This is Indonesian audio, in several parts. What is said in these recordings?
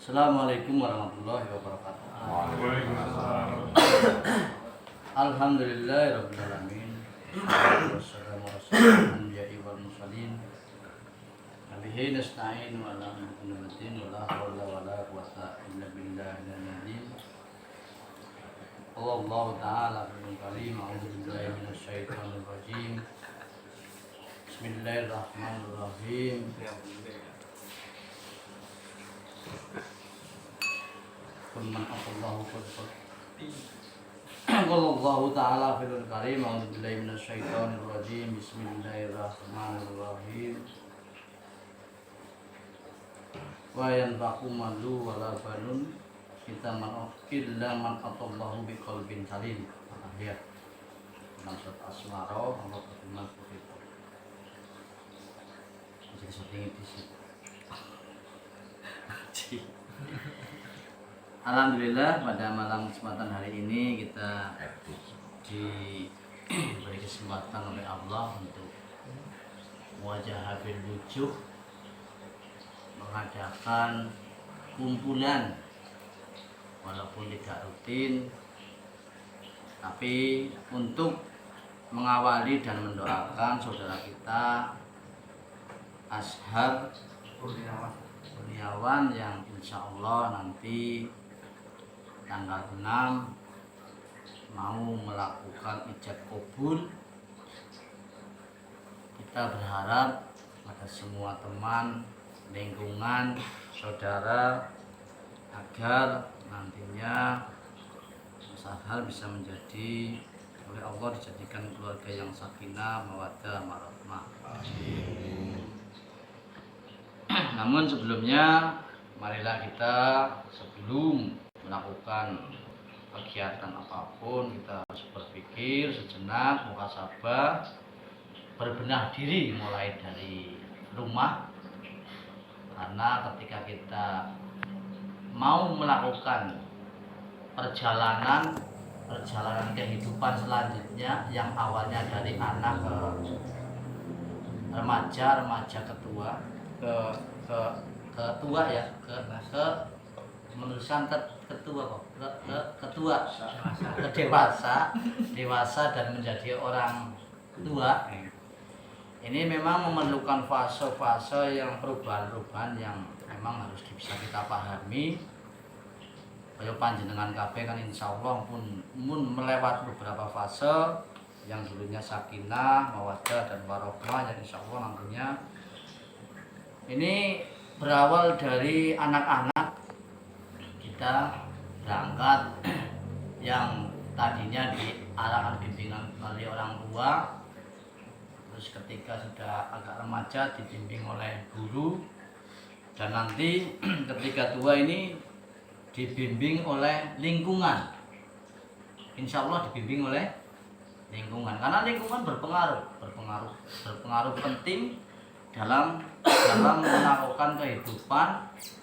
Assalamualaikum warahmatullahi wabarakatuh. Waalaikumsalam. Alhamdulillahirabbil alamin. Wassalamu ala anbiya'i wal mursalin. Nabihi nasta'in wa ala muhammadin wa la hawla wa la quwwata illa billahil azim. Allahu ta'ala bil karim. A'udzu billahi minasy syaithanir rajim. Bismillahirrahmanirrahim. Man Allahu Allahu ta'ala fil karim. A'udzu billahi minasy syaithanir rajim. Bismillahirrahmanirrahim. Wa yanfa'u malu wala banun kita illa man atallahu biqalbin salim. Ayat maksud asmara Allah berfirman seperti itu. Jadi setting itu sih. Alhamdulillah pada malam kesempatan hari ini kita diberi kesempatan oleh Allah untuk wajah bil wujuh mengadakan kumpulan walaupun tidak rutin tapi untuk mengawali dan mendoakan saudara kita Ashar Kurniawan yang insya Allah nanti tanggal 6 mau melakukan ijab kabul. Kita berharap pada semua teman, lingkungan, saudara agar nantinya Ashar bisa menjadi oleh Allah dijadikan keluarga yang sakinah, mawaddah, warahmah. Namun sebelumnya marilah kita sebelum melakukan kegiatan apapun kita harus berpikir sejenak, muhasabah, berbenah diri mulai dari rumah, karena ketika kita mau melakukan perjalanan kehidupan selanjutnya yang awalnya dari anak ke remaja ke tua menulisan ketua kok ke dewasa dan menjadi orang tua. Ini memang memerlukan fase-fase yang perubahan yang memang harus bisa kita pahami. Kaya panjenengan kabeh kan insyaallah pun melewati beberapa fase yang dulunya sakinah, mawaddah dan warahmah yang insyaallah nantinya ini berawal dari anak-anak kita berangkat yang tadinya diarahkan bimbingan oleh orang tua, terus ketika sudah agak remaja dibimbing oleh guru, dan nanti ketika tua ini dibimbing oleh lingkungan. Insya Allah dibimbing oleh lingkungan, karena lingkungan berpengaruh penting dalam melakukan kehidupan,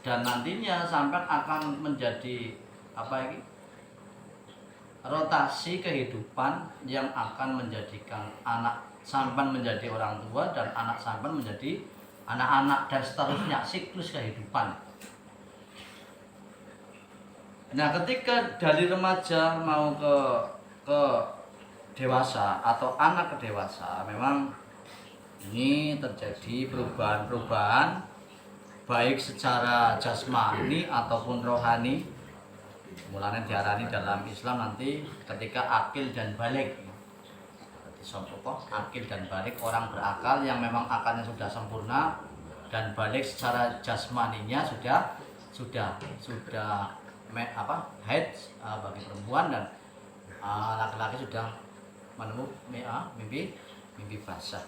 dan nantinya sampai akan menjadi rotasi kehidupan yang akan menjadikan anak sampan menjadi orang tua dan anak sampan menjadi anak-anak dan seterusnya, siklus kehidupan. Nah, ketika dari remaja mau ke dewasa atau anak ke dewasa, memang ini terjadi perubahan baik secara jasmani ataupun rohani. Mulanya diarani dalam Islam nanti ketika akil dan balik. Akil dan balik, orang berakal yang memang akalnya sudah sempurna dan balik secara jasmaninya sudah haid bagi perempuan, dan laki-laki sudah menemukan mimpi basah.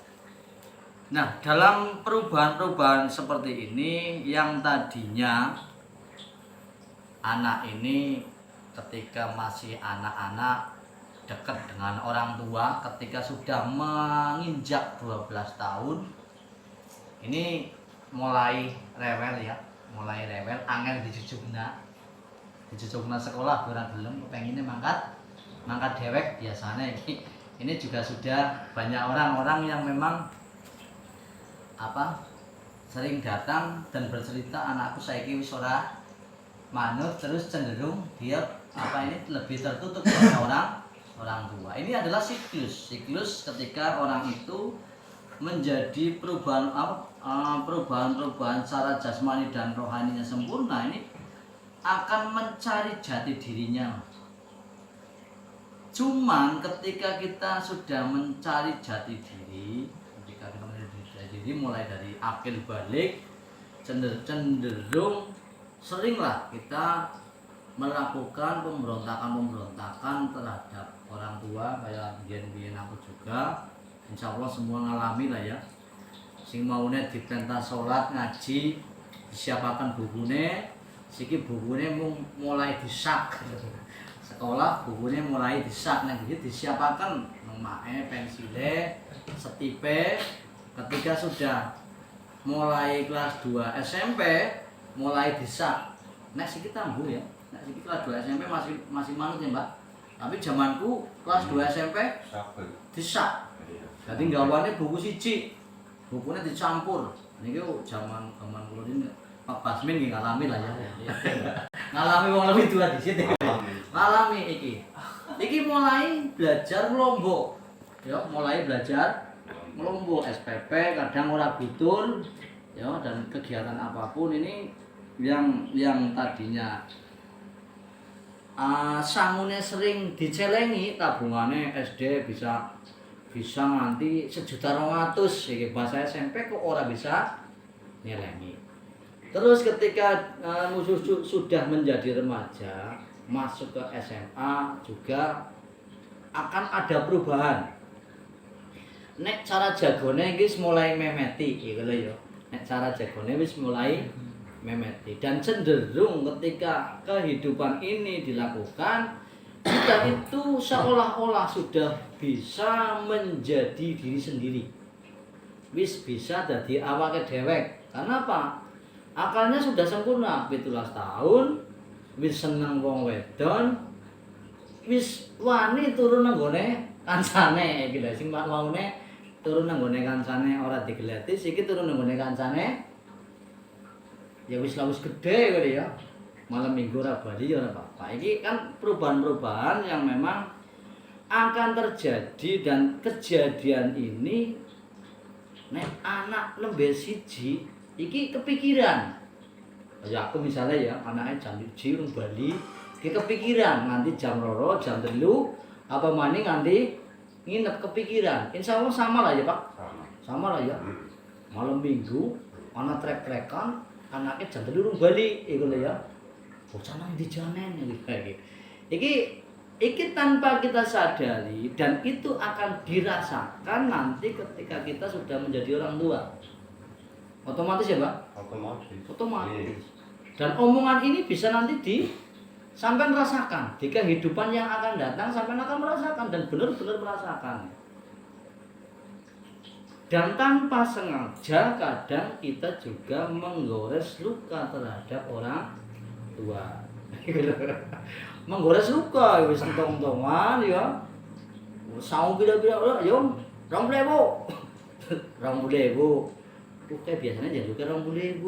Nah, dalam perubahan seperti ini yang tadinya anak ini ketika masih anak-anak dekat dengan orang tua, ketika sudah menginjak 12 tahun ini mulai rewel, angel dijujukna sekolah ora gelem, pengennya mangkat dewek biasanya. Ini juga sudah banyak orang-orang yang memang sering datang dan bercerita, anakku saiki wis ora manut terus cenderung dia lebih tertutup kepada orang tua. Ini adalah siklus ketika orang itu menjadi perubahan secara jasmani dan rohaninya sempurna, ini akan mencari jati dirinya. Cuman ketika kita sudah mencari jati diri, mulai dari akil balik, cenderung seringlah kita melakukan pemberontakan terhadap orang tua, kayak biyen aku juga. Insya Allah semua ngalami lah ya. Sing maune diperintah sholat ngaji, disiapakan bukunya, siki bukunya mulai disak. Sekolah bukunya mulai disak, nah gitu disiapakan mae, pensile, setipe. Ketika sudah mulai kelas 2 SMP mulai disak. Nek siki tambu ya. Nek siki kelas 2 SMP masih manut ya, Mbak. Tapi zamanku kelas 2 SMP disak. Jadi gawane buku siji. Bukunya dicampur. Niki zaman kula ini Pak Basmin nggih ngalami lah ya. Ngalami wong lebih tua di situ. Ngalami iki. Iki mulai belajar Lombok. Ya, mulai belajar Lombok SPP, kadang ora butuh ya, dan kegiatan apapun ini yang tadinya sangune sering dicelengi, tabungannya SD bisa nganti 1.200.000 iki bahasa SMP kok ora bisa nyelengi. Terus ketika sudah menjadi remaja, masuk ke SMA juga akan ada perubahan. Nek cara jagone wis mulai memeti iki lho ya. Nek cara jagone wis mulai memeti dan cenderung ketika kehidupan ini dilakukan, kita itu seolah-olah sudah bisa menjadi diri sendiri. Wis bisa dadi awake dhewek. Karena apa? Akalnya sudah sempurna, 17 tahun, wis seneng wong wedon, wis wani turun nang gone kancane iki lho sing maune turun nang gone kancane ora digeleti, iki turun nang gone kancane ya wis gede kali ya. Malam minggu ora bali ya ora apa-apa. Iki kan perubahan-perubahan yang memang akan terjadi, dan kejadian ini nek anak nembe siji iki kepikiran. Ya aku misalnya ya, anaknya jam 1 urung bali, iki kepikiran nanti jam 2, jam 3 apa maning nganti nginep kepikiran. Insya Allah sama lah ya Pak. Sama lah ya. Malam minggu ana trek-trekan anaknya jam 3 urung bali iku lho ya. Bocah nang dijanen iki tanpa kita sadari, dan itu akan dirasakan nanti ketika kita sudah menjadi orang tua. Otomatis ya Pak? Otomatis. Dan omongan ini bisa nanti sampai merasakan di kehidupan yang akan datang, sampai akan merasakan dan benar-benar merasakan. Dan tanpa sengaja kadang kita juga menggores luka terhadap orang tua. Menggores luka wis entong-entongan ya. Saung pira-pira yo 20.000. 20.000. Oke biasanya jadi ke 20.000.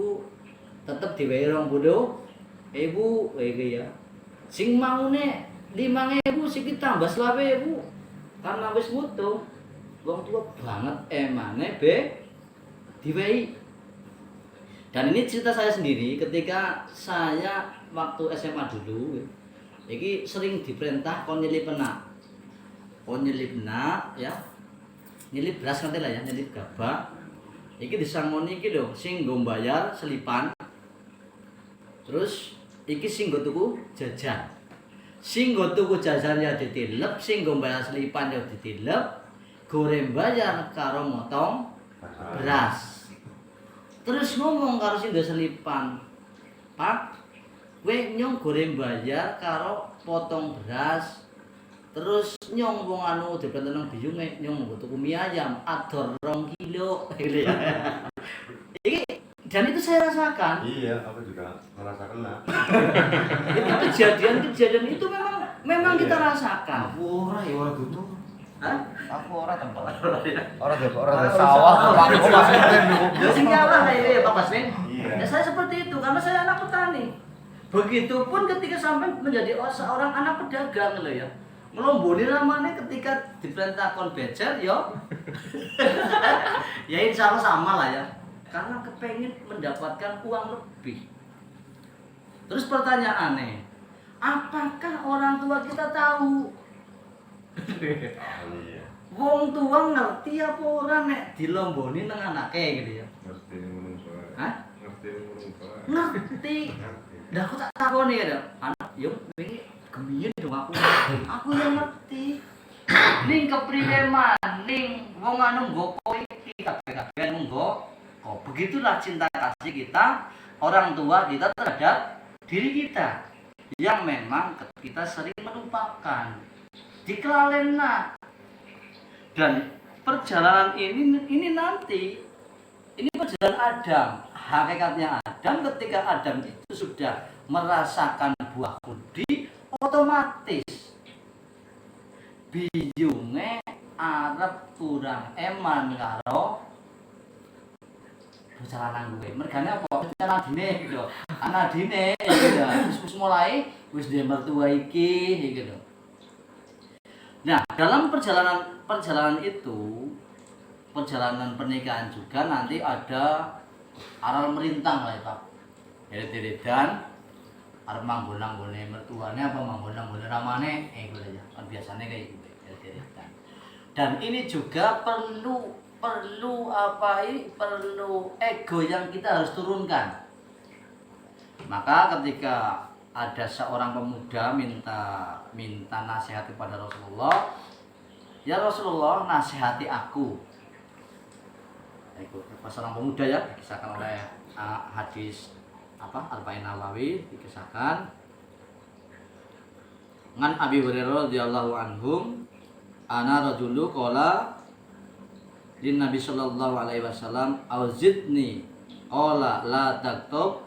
Tetep diwehi 20.000 iki ya. Sing maune 5.000 siki tambah 20.000. Karena wis mutu. Wong tua banget emane diwehi. Dan ini cerita saya sendiri ketika saya waktu SMA dulu. Iki sering diperintah kon nyelip penak. Kon nyelip penak ya. Nyelip beras nanti lah ya, nyelip gabah. Iki disangoni iki lho, sing nggo bayar selipan. Terus iki sing nggo tuku jajan. Sing nggo tuku jajan ya ditilep, sing nggo bayar selipan ya ditilep. Goreng bayar karo motong beras. Terus ngomong karo sing nggo selipan, "Pak, kowe nyong goreng bayar karo potong beras." Terus nyong wong anu dipenten nang biyunge, nyong nggo tuku mie ayam ador 2 kilo. Iki dan itu saya rasakan. Iya, aku juga merasakan lah. Itu kejadian itu memang kita rasakan. Aku ora ya ora butuh. Hah? Aku ora tempat. Ora ada sawah, aku masih niku. Ya sing nyawah kayak Pak Basmin. Iya. Ya saya seperti itu karena saya anak petani. Begitupun ketika sampai menjadi seorang anak pedagang loh ya. Ngelomboni ramane ketika diperintah kon becer yo. Ya insya Allah sama lah ya. Karena kepengen mendapatkan uang lebih. Terus pertanyaannya, apakah orang tua kita tahu? Wong tua ngerti apa ora nek dilomboni nang anake gitu ya? Ngerti menungso. Hah? Ngerti menungso. Ngerti. Dah aku tak takoni ya, anak yo wingi gemien dong aku. Aku yang ngerti. Ning kepriye maning wong anu nggopo iki kabeh-kabeh nggo. Oh, begitulah cinta kasih kita orang tua kita terhadap diri kita yang memang kita sering melupakan dikelalena. Dan perjalanan ini nanti ini perjalanan Adam. Hakikatnya Adam ketika Adam itu sudah merasakan buah kudi, otomatis biyunge arep kurang eman karo perjalanan gue. Mergane apa? Perjalanan dine gitu. Anak dine gitu. Wis mulai wis dhe mertua iki gitu. Nah, dalam perjalanan itu, perjalanan pernikahan juga nanti ada aral merintang lah ya Pak. Deret-deretan arep manggon-anggone mertuane apa manggon-anggone ramane gitu aja. Kan biasanya kayak gitu, deret-deretan. Dan ini juga perlu ego yang kita harus turunkan. Maka ketika ada seorang pemuda minta nasihat kepada Rasulullah, ya Rasulullah nasihati aku. Itu seorang pemuda ya, dikisahkan oleh hadis Arba'in Nawawi dikisahkan. Ngan Abi Hurairah radhiyallahu anhum ana rajulu qala lin Nabi sallallahu alaihi wasallam auzidni qala la taktub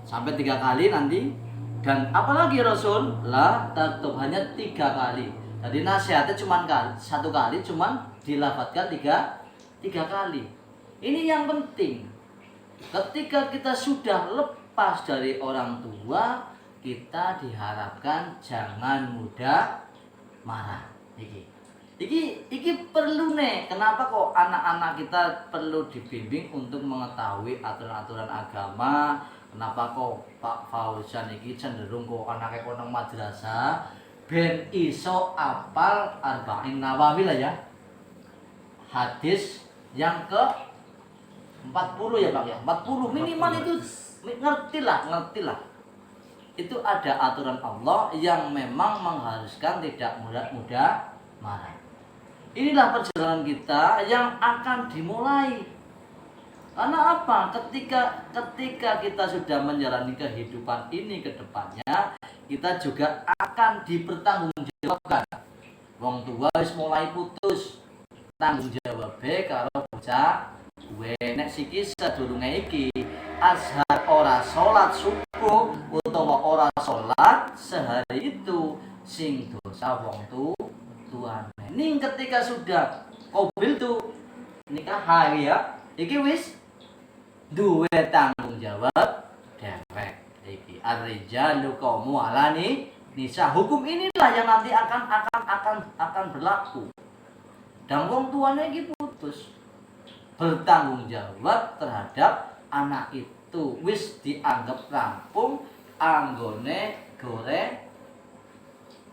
sampai 3 kali nanti. Dan apalagi Rasul la taktub hanya 3 kali. Jadi nasihatnya cuma satu kali, cuma dilafadzkan 3 kali. Ini yang penting. Ketika kita sudah lepas dari orang tua, kita diharapkan jangan mudah marah. Iki perlu nih. Kenapa kok anak-anak kita perlu dibimbing untuk mengetahui aturan-aturan agama? Kenapa kok Pak Fauzan iki cenderung kok anaknya kok nang madrasah ben iso apal Arba'in Nawawi lah ya. Hadis yang ke 40 ya Pak ya. 40 minimal itu ngerti lah. Itu ada aturan Allah yang memang mengharuskan tidak mudah marah. Inilah perjalanan kita yang akan dimulai. Karena apa? Ketika kita sudah menjalani kehidupan ini ke depannya, kita juga akan dipertanggungjawabkan. Wong tua wis mulai putus tanggung jawab karo bocah gue. Nek siki sadurunge iki azhar ora salat subuh utawa ora salat sehari itu sing dosa wong tuane. Ning ketika sudah qabil tu nikah hari ya, iki wis duwe tanggung jawab dewek iki. Ar-rijalu qawmu 'alani nisa. Hukum inilah yang nanti akan berlaku. Dan wong tuane iki putus bertanggung jawab terhadap anak itu wis dianggap rampung anggone goreng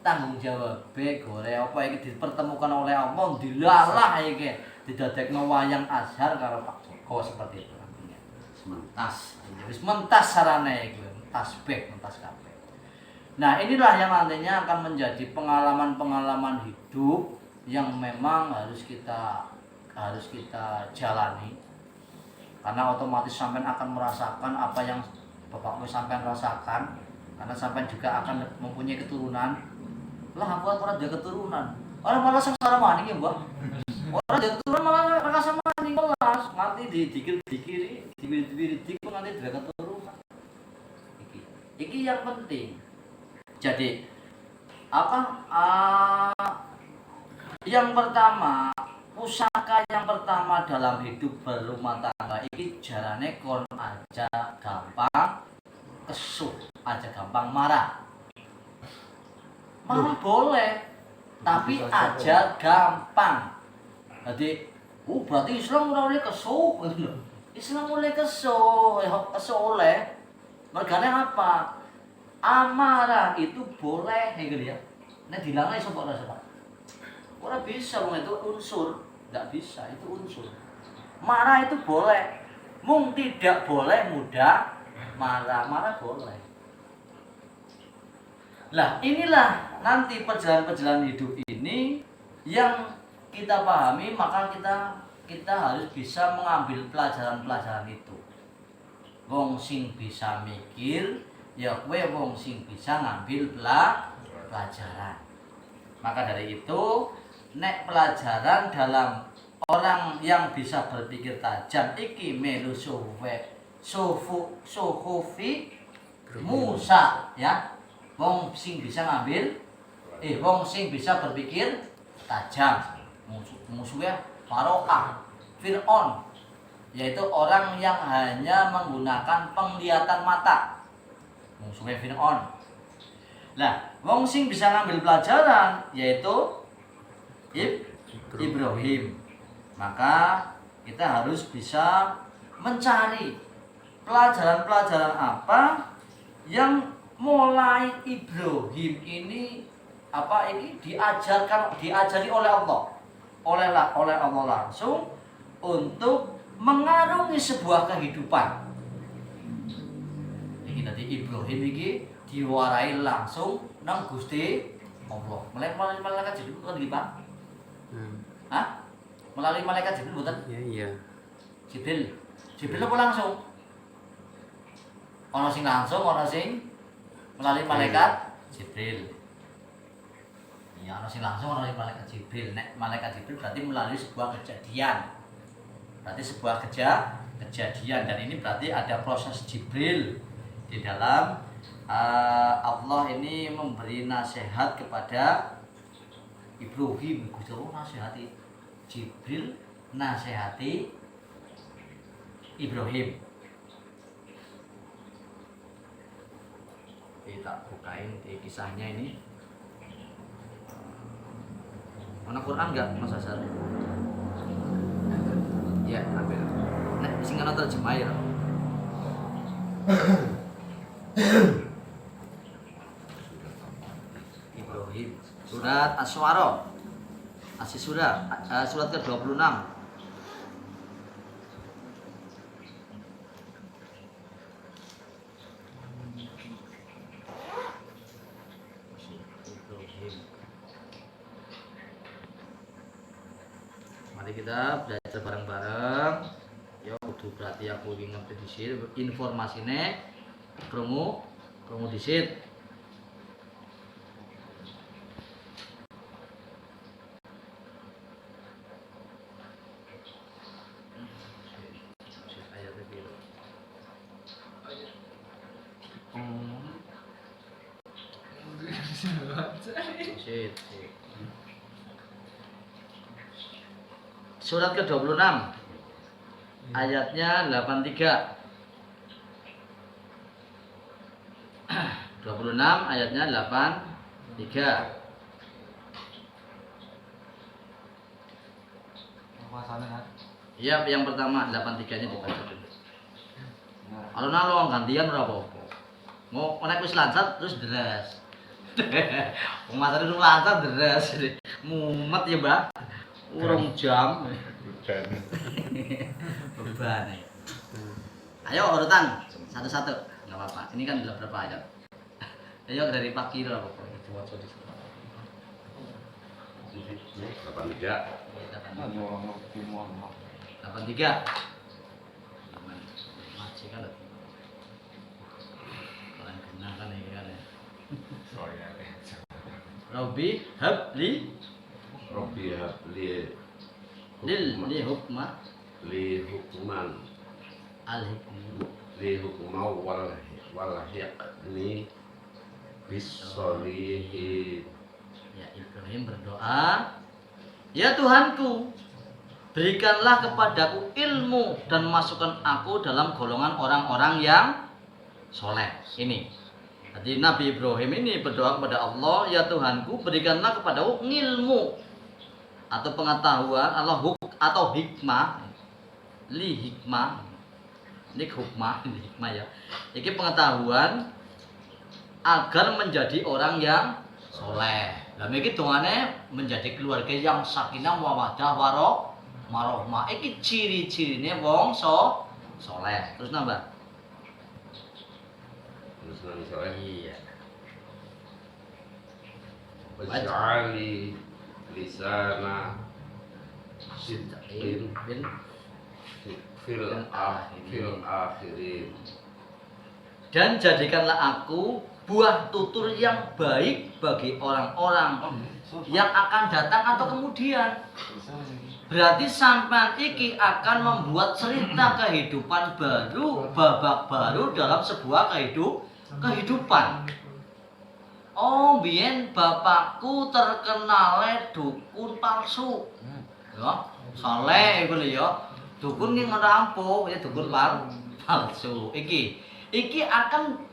tanggung jawab gore apa iki dipertemukan oleh Allah dilalah iki didadekno wayang azhar karo Pak Joko seperti itu artinya mentas wis mentas sarane iku mentas kabeh. Nah, inilah yang nantinya akan menjadi pengalaman-pengalaman hidup yang memang harus kita jalani. Karena otomatis sampean akan merasakan apa yang bapakmu sampean rasakan, karena sampean juga akan mempunyai keturunan. Lah aku ora ada keturunan. Orang malah sengsara maning ya, Mbak. Ora ada keturunan malah rasa maning kelas, nganti dikiri-dikiri nganti ada keturunan. Iki yang penting. Jadi yang pertama, pusaka yang pertama dalam hidup berumah tangga ini jarane kon aja gampang kesuk, aja gampang marah. Marah boleh, tapi aja gampang. Jadi, berarti Islam mulai kesuk, Islam mulai kesuk oleh. Mergane apa? Amarah itu boleh, gitu ya. Nek dilangnya iso kok rasa. Ora bisa, itu unsur, enggak bisa, itu unsur. Marah itu boleh, mung tidak boleh mudah marah. Marah boleh. Lah inilah nanti perjalanan hidup ini yang kita pahami, maka kita harus bisa mengambil pelajaran-pelajaran itu. Wong sing bisa mikir, ya kowe wong sing bisa ngambil pelajaran. Maka dari itu, nek pelajaran dalam orang yang bisa berpikir tajam iki melu Suhufi Musa, ya. Wong sing bisa ngambil, wong sing bisa berpikir tajam. Musuhnya Farokah, Fir'aun, yaitu orang yang hanya menggunakan penglihatan mata. Musuhnya Fir'aun. Nah, wong sing bisa ngambil pelajaran yaitu Ibrahim. Maka kita harus bisa mencari pelajaran-pelajaran apa yang mulai Ibrahim ini diajari oleh Allah, oleh Allah langsung untuk mengarungi sebuah kehidupan. Ini tadi Ibrahim ini diwarai langsung nang Gusti Allah. Melalui malaikat Jibril bukan Pak? Hah? Melalui malaikat Jibril bukan? Iya. Jibril apa langsung? Ono sing langsung, ono sing melalui malaikat Jibril. Ya, ono sing langsung, ono sing malaikat Jibril. Nek malaikat Jibril berarti melalui sebuah kejadian. Berarti sebuah kejadian, dan ini berarti ada proses Jibril di dalam Allah ini memberi nasihat kepada Ibrahim. Gusti Allah nasihati Jibril, nasihati Ibrahim. Kita bukain kisahnya ini. Mana Quran enggak Mas Asar? Ya, ambil. Nek sing ana terjemah ya. Ibrahim. Surat Asy-Syu'ara. Surat ke-26. Mari kita belajar bareng-bareng. Ya kudu berarti aku ingin ngerti disit informasine promo disit. Surat ke-26 ayatnya 83. 26 ayatnya 83. Iya, yang pertama 83-nya dibaca dulu. Kalau nalo gantian ora apa-apa. Mau nek wis lancar terus deres. Wong matane wis lancar deres. Mumet ya, Mbak. Urung jam. Beban. Ayo urutan satu-satu. Enggak apa-apa. Ini kan udah berapa ayat? Ayo dari pagi lah pokoknya. Cuma di sini. 83. 83. Masih kan. Kalian kenal kan ini kan ya. Rabbi habli li hukman al hikmi li hukma wal hiqni bisolihin. Ya, Ibrahim berdoa, ya Tuhanku, berikanlah kepadaku ilmu dan masukkan aku dalam golongan orang-orang yang soleh. Ini. Jadi Nabi Ibrahim ini berdoa kepada Allah, ya Tuhanku, berikanlah kepadaku ilmu atau pengetahuan atau hikmah. Hikmah. Ini hikmah ya. Ini pengetahuan agar menjadi orang yang soleh. Lah iki dongane menjadi keluarga yang sakinah mawaddah warahmah. Iki ciri-cirine wong soleh. Terus nambah. Terus Nabi Soleh. Iya. Waj'ali lisana sidqin Bin fil akhirin. dan jadikanlah aku buah tutur yang baik bagi orang-orang yang akan datang atau kemudian. Berarti sampean iki akan membuat cerita kehidupan baru, babak baru dalam sebuah kehidupan. Oh, biyen bapakku terkenal dukun palsu. Ya, saleh iku lho ya. Dukun ki ngerampo, ya dukun palsu. Iki akan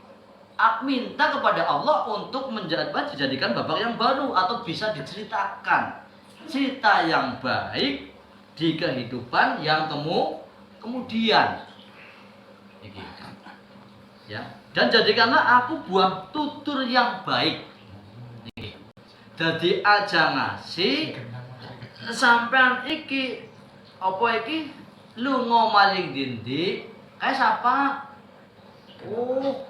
minta kepada Allah untuk dijadikan babak yang baru atau bisa diceritakan cerita yang baik di kehidupan yang kemudian. Iki. Ya. Dan jadikanlah aku buah tutur yang baik. Iki. Dadi aja ngasih sampean iki apa iki lunga maling dindi kae sapa? Oh,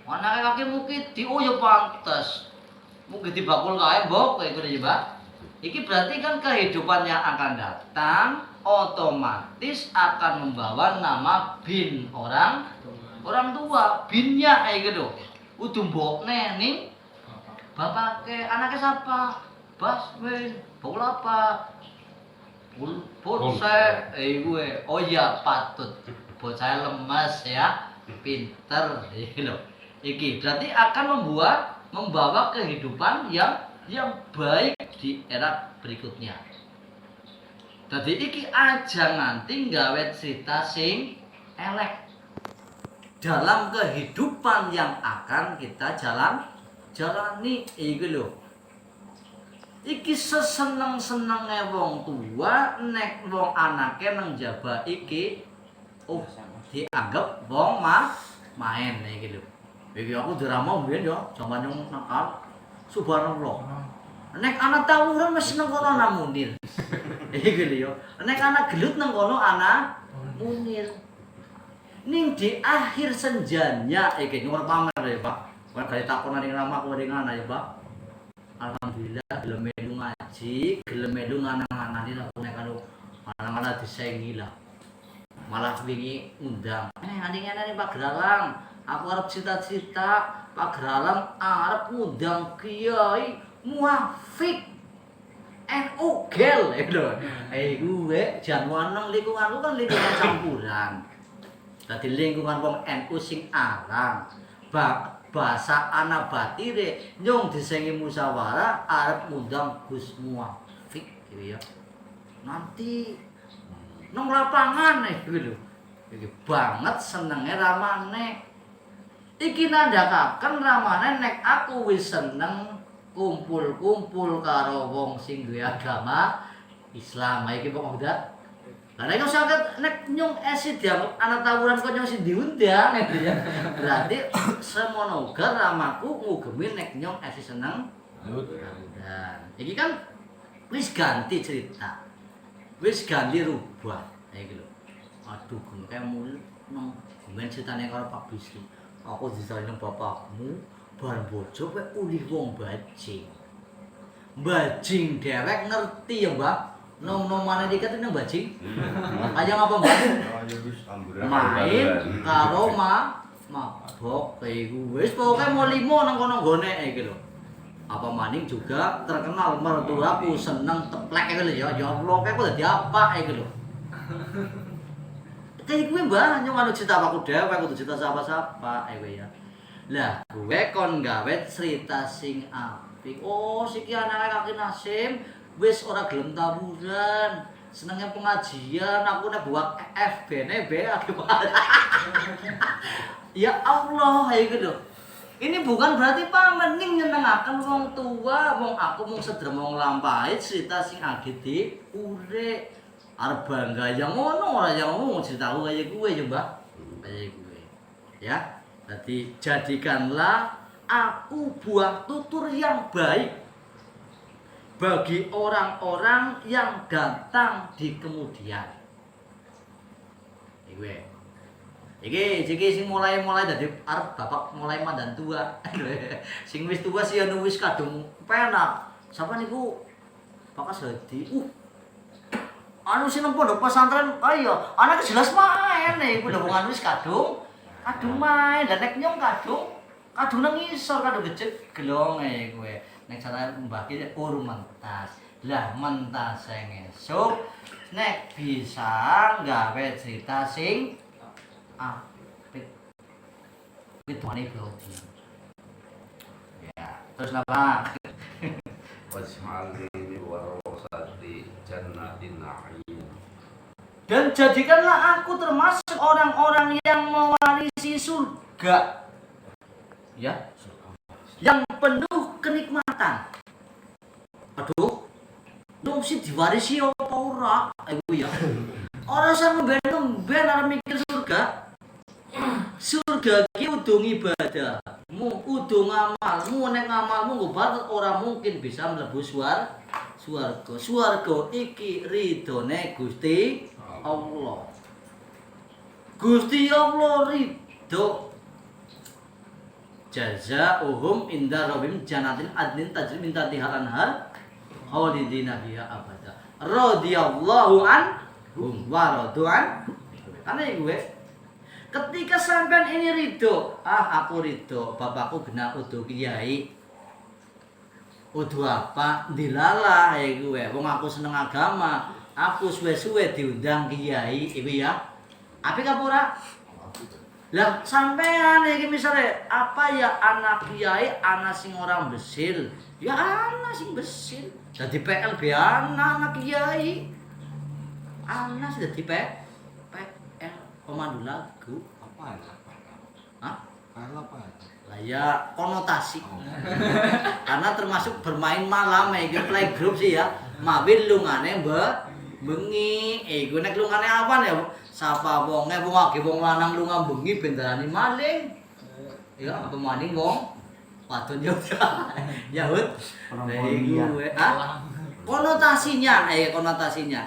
anake kakimu ki oh ya pantes. Mungkin dibakul kae mbok kowe ya, Mbak. Iki berarti kan kehidupan yang akan datang otomatis akan membawa nama bin orang tua, binnya kayak gitu. Kudu mbokne ning bapake, anake sapa? Baswin, bakul apa? Bonsai, gue. Oh iya patut. Bocah lemas ya, pinter iki lho. Iki berarti akan membawa kehidupan yang baik di era berikutnya. Jadi iki aja nganti gawe cerita sing elek dalam kehidupan yang akan kita jalani iki lho. Iki seseneng-senenge wong tua nek wong anake nang jaba iki dianggap wong main iki lho. Iki aku drama mbiyen ya, jaman yang nakal. Subhanallah. Nek anak tawuran wis nang kono ana Munir. Iki lho ya. Nek anak gelut nang kono ana Munir. Ning di akhir senjanya iki nomor pamer ya, Pak. Ora kaya takon ning ramah kok ning ana ya, Pak. Alhamdulillah gelem melu ngaji, gelem melu nganang-anani nek karo anak-anak disengi lah. Malah wingi undang. Anding-anding Pak Geralang, aku arep cita-cita Pak Geralang arep ngundang Kiai Muafik NU gel lho. Gue jan waneng lingkungan lu kan lingkungan campuran. Dadi lingkungan wong NU sing arang. Bahasa anak batire nyong disengi musyawarah arep ngundang Gus Muafik gitu ya. Nanti nang lapangan gitu lho. Iki banget senenge ramane. Iki nandhakaken ramane nek aku wis seneng kumpul-kumpul karo wong sing duwe agama Islam. Iki pokok udah. Lah nek sangat nek nyong esi dianggap anak tawuran kok nyong sing diundang gitu ya. Berarti semono uga ramaku ngugemi nek nyong esi seneng tawuran. Iki kan wis ganti cerita. Wis ganti rubah. Iki lho. Aduh, kayak mul nang gumen ceritane karo Pak Bisri. Aku disayang bapakmu bar bojo kowe ulih wong bajing. Bajing dhewek ngerti ya, Mbak. Nom-nom mana dikat nang bajing? Aja ngapa, Mbak? Main karo mabok kayak gue. Wis pokoke mau limo nang kono gone iki lho. Apa maning juga terkenal mertuaku seneng teplek iki lho ya. Ya Allah, kayak kok dadi apa iki lho. Kayak gue mbah nyong anu cerita aku dhewe kudu cerita sapa-sapa gue ya. Lah, gue kon gawe cerita sing apik. Oh, siki anake Kaki Nasim wis ora gelem tawuran. senengnya pengajian, aku nek buat FB nek be gimana? Ya Allah, ya gitu. Ini bukan berarti pamen ning nyenengaken wong tua, wong aku mung sedermo nglampahi cerita sing age diurek. Arep bangga ya ngono ora ya ngomong ceritaku kaya gue coba. Kaya gue. Ya. Jadi jadikanlah aku buah tutur yang baik bagi orang-orang yang datang di kemudian. Iki sing mulai dadi arep bapak mulai mandan tua. Sing wis tua sih anu wis kadung penak. Sapa niku? Bapak Sedi. Anu sing nang pondok pesantren ayo, anake jelas main iku lho wong wis kadung main dan nek nyong kadung nang ngisor kadung gecek gelonge kowe. Nek cara Mbah ki mentas. Lah mentas sing esuk nek bisa gawe cerita sing apik. Kuwi bloggi. Ya, terus apa? Waj'alni warasati jannatin na'im. Dan jadikanlah aku termasuk orang-orang yang mewarisi surga. Ya, yang penuh kenikmatan. Aduh, dong sih diwarisi apa ora? Iku ya. Ora usah ngemben arep mikir surga. Surga ki udung ibadahmu, udung amalmu, nek amalmu ngobat ora mungkin bisa mlebu swarga. Swarga iki ridhone Gusti Allah. Gusti Allah ridho. Jazaohum inda rabbihim jannatin adnin tajri min tahtiha al-anhar khalidina fiha abada. Radhiyallahu anhum wa radu an. Karena gue ketika sampean ini ridho, aku ridho, bapakku kena udu kiai. Udu apa? Dilalah ya gue. Wong aku seneng agama, aku suwe-suwe diundang kiai, iku ya. Apik apa ora? Lah sampean iki misale apa ya anak kiai, anak sing orang besil. Ya anak sing besil. Dadi PL be anak kiai. Anak sing dadi PL pemandu lagu. Apa? Hah? Apa? Lah ya konotasi. Karena termasuk bermain malam iki playgroup sih ya. Mawin lungane bengi. Iku nek lungane apa ya? Sapa wonge wong age wong lanang lunga bengi ben darani maling. Ya apa maling wong wadon yo. Yahud. Iku konotasinya, konotasinya.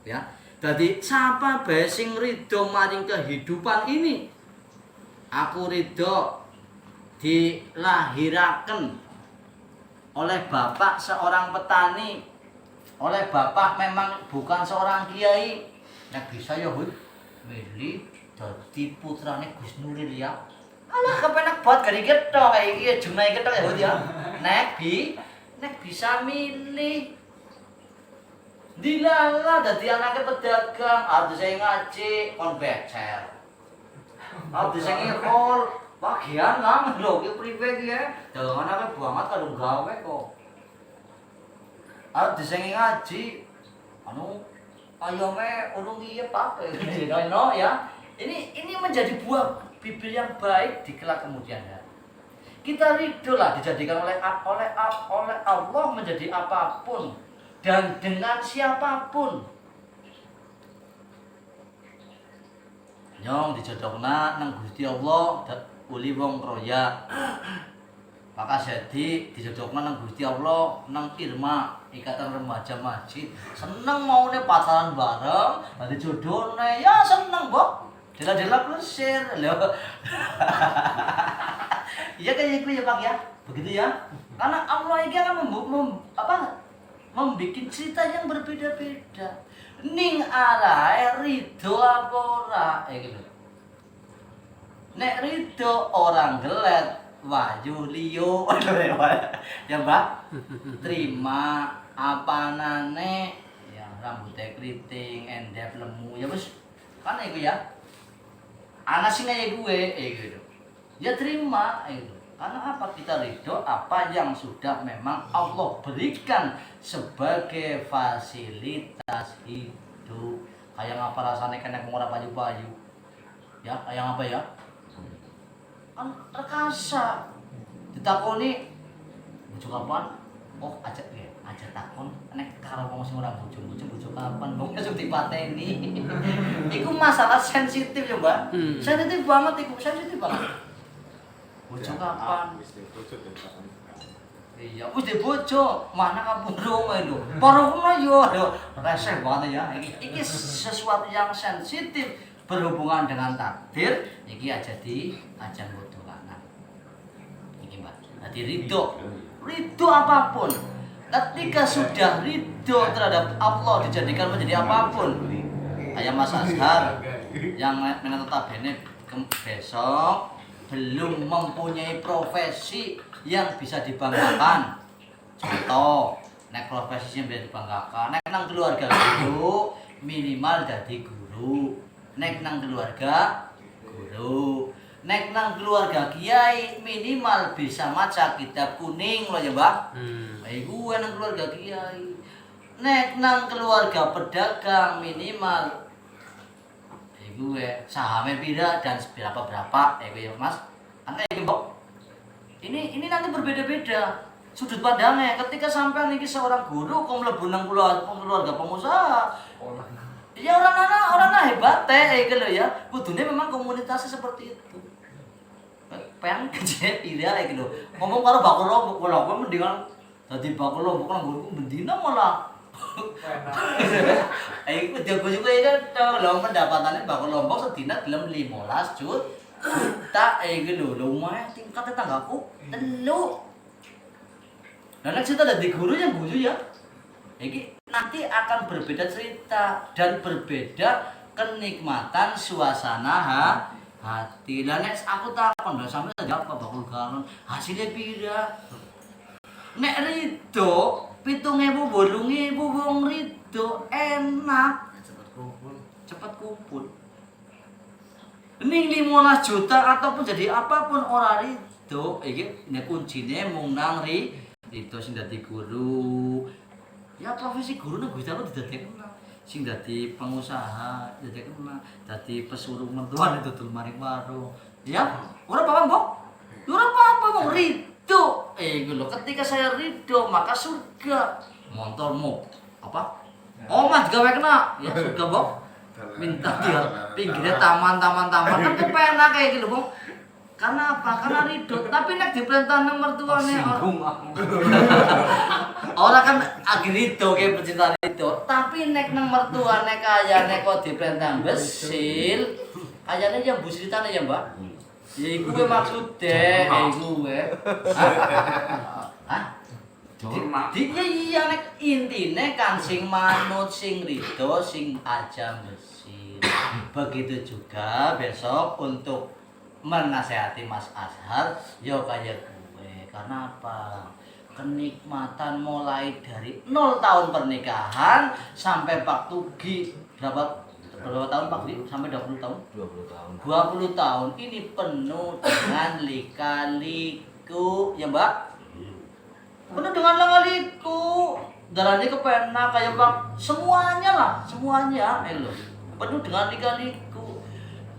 Ya. Jadi siapa bae sing ridho maring kehidupan ini? Aku ridho dilahiraken oleh bapak seorang petani, oleh bapak memang bukan seorang kiai. Nek bisa ya Hud, milih dadi putrane Gus Nuril ya. Alah kepenak buat gari ketok kayak iki jumlahe ketok ya Hud ya. Nek bisa milih dilala dadi anake pedagang, arep saya ngaji kon becer. Arep saya ngekol, bagian nang lho ki priwe ki ya. Dalangan anake banget kadung gawe kok. Arep saya ngaji, anu ayame urung iya Pak. No ya. Ini menjadi buah bibir yang baik di kelak kemudian hari. Kita ridho lah dijadikan oleh Allah menjadi apapun. Dan dengan siapapun. Nyong dijodohna nang Gusti Allah uli wong kroya. Maka jadi dijodohna nang Gusti Allah nang Irma Ikatan Remaja Masjid. Seneng maune pacaran bareng, dadi jodohne ya seneng, Mbok. Dela-dela plesir lho. Iya kayak gitu ya Pak ya. Begitu ya. Karena Allah ini akan membikin cerita yang berbeda-beda. Ning arahe ridho apa ora gitu. Nek ridho orang gelet wahyu liyo. Ya Mbak. Terima apanane ya rambutnya keriting, endep lemu ya wis. Kan iku ya. Anak sing kaya gue gitu. Ya terima gitu. Karena apa? Kita ridho apa yang sudah memang Allah berikan sebagai fasilitas hidup. Kayak apa rasanya kena mengurap baju-baju? Ya, kayak apa ya? Kan rekasa. Ditakoni bojo kapan? Oh, aja ya, aja takon nek karo wong sing ora bojo kapan? Wong esuk dipateni. Iku masalah sensitif ya, Mbak. Sensitif banget iku, sensitif banget. Bojo kapan? Iya, wis di bojo, mana kapundhung lho. Parokna yo reseh banget ya. Iki sesuatu yang sensitif berhubungan dengan takdir, iki aja di ajan bodo lanang. Iki Mbak. Jadi ridho apapun. Ketika sudah ridho terhadap Allah dijadikan menjadi apapun. Kayak Mas Azhar yang notabene besok belum mempunyai profesi yang bisa dibanggakan. Contoh, nek profesi yang bisa dibanggakan, nek nang keluarga guru minimal jadi guru. Nek nang keluarga guru, nek nang keluarga kiai minimal bisa maca kitab kuning loh ya Mbak. Iku nang keluarga kiai. Nek nang keluarga pedagang minimal gue sahamnya pira dan berapa ya Mas. Kan kayak gitu. Ini nanti berbeda-beda sudut pandangnya. Ketika sampai nih seorang guru kok mlebu nang keluarga pengusaha. Ya orang hebat gitu loh ya. Kudune memang komunitasnya seperti itu. Pengen kecil pira gitu. Ngomong karo bakul lombok, kalau mendingan dadi bakul lombok nang guru bendina malah iku jago juga ya kan lho pendapatannya bakal lombok sedina gelem 15 juta iku lho lumayan tingkatnya tanggaku telu. Nah nek cerita dari guru yang guyu ya iki nanti akan berbeda cerita dan berbeda kenikmatan suasana hati. Lah nek aku takon lho sampe apa bakul galon hasilnya pira. Nek rido 7.000 8.000 wong rido enak cepat kumpul. Ning 15 juta ataupun jadi apapun ora rido iki nek kuncine mung nang rido sing dadi guru. Ya profesi guru nang Gusti Allah didadekno sing dadi pengusaha didadekno dadi pesuruh mertuane dodol maring warung. Ya ora apa-apa, Mbok. Ora apa-apa wong rido. Lho, ketika saya ridho maka surga. Motormu apa? Omah digawe kena. Ya surga, Mbok. Minta dia pinggirnya taman kan kepenak kayak gitu, Bang. Karena apa? Karena ridho. Tapi nek diperintah nang mertuane ora kan agi ridho kayak pecinta ridho. Tapi nek nang mertuane kaya nek kok diperintah besil, kayane yang busritane ya, Mbak. Ya iku we maksude, iku we. Hah? Iya nek intine kan sing manut, sing ridho, sing aja bersih. Begitu juga besok untuk menasehati Mas Azhar, yo kayak gue. Karena apa? Kenikmatan mulai dari 0 tahun pernikahan sampai Pak Tugi berapa tahun Pak Tugi? Sampai 20 tahun? 20 tahun. 20 tahun ini penuh dengan lika-liku, ya Mbak? Penuh dengan lika-liku. Darahnya kepenak kayak Bang, semuanya loh. Penuh dengan lika-liku.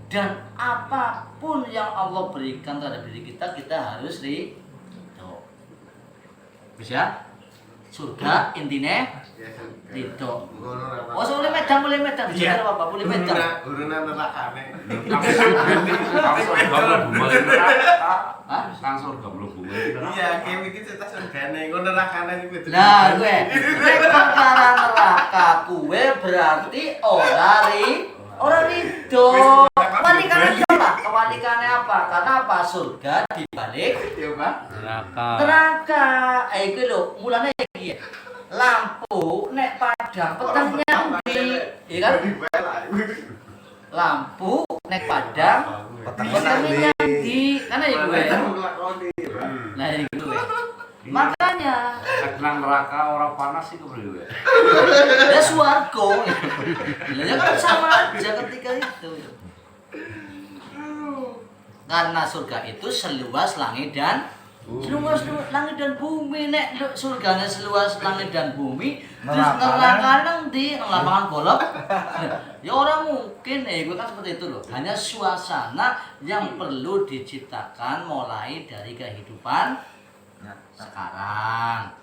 Dan apapun yang Allah berikan terhadap diri kita harus ridho. Bisa? Surga intinya ridho. Oh, boleh medan. Bisa apa? Boleh medan. Urunan nerakane. Kang surga mlebu. Iya, kayak iki cerita surgane, engko nerakane iki. Nah, gue perkara neraka kuwe berarti ora ridho. Kebalikannya apa? Karena apa? Surga dibalik ya, Pak. Neraka. Iku lho, mulane iki. Lampu nek padang petengnya ndi? Ya kan? Lampu nek padang petengnya ndi? Kan ya gue. Nah, iku gue. Makanya nang neraka ora panas iku bro. ya swarga. Ya kan sama aja ketika itu. Karena surga itu seluas langit dan bumi. Nek surganya seluas langit dan bumi, terus neraka nang di lapangan golf. Ya orang mungkin, gue kan seperti itu loh. Hanya suasana yang perlu diciptakan mulai dari kehidupan sekarang.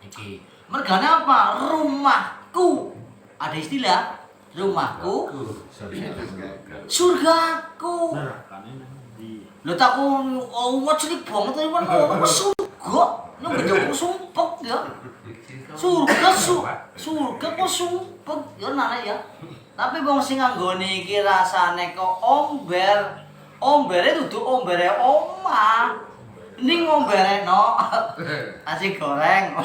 Iki, mergane apa? Rumahku. Ada istilah rumahku, surgaku. Lho tak umat cilik banget tadi kan surga. Nek njoko sumpek ya. Surga kok sumpek ya nana ya. Tapi wong sing nganggone iki rasane kok omber. Ombere dudu ombere omah. Ning ombereno nasi goreng.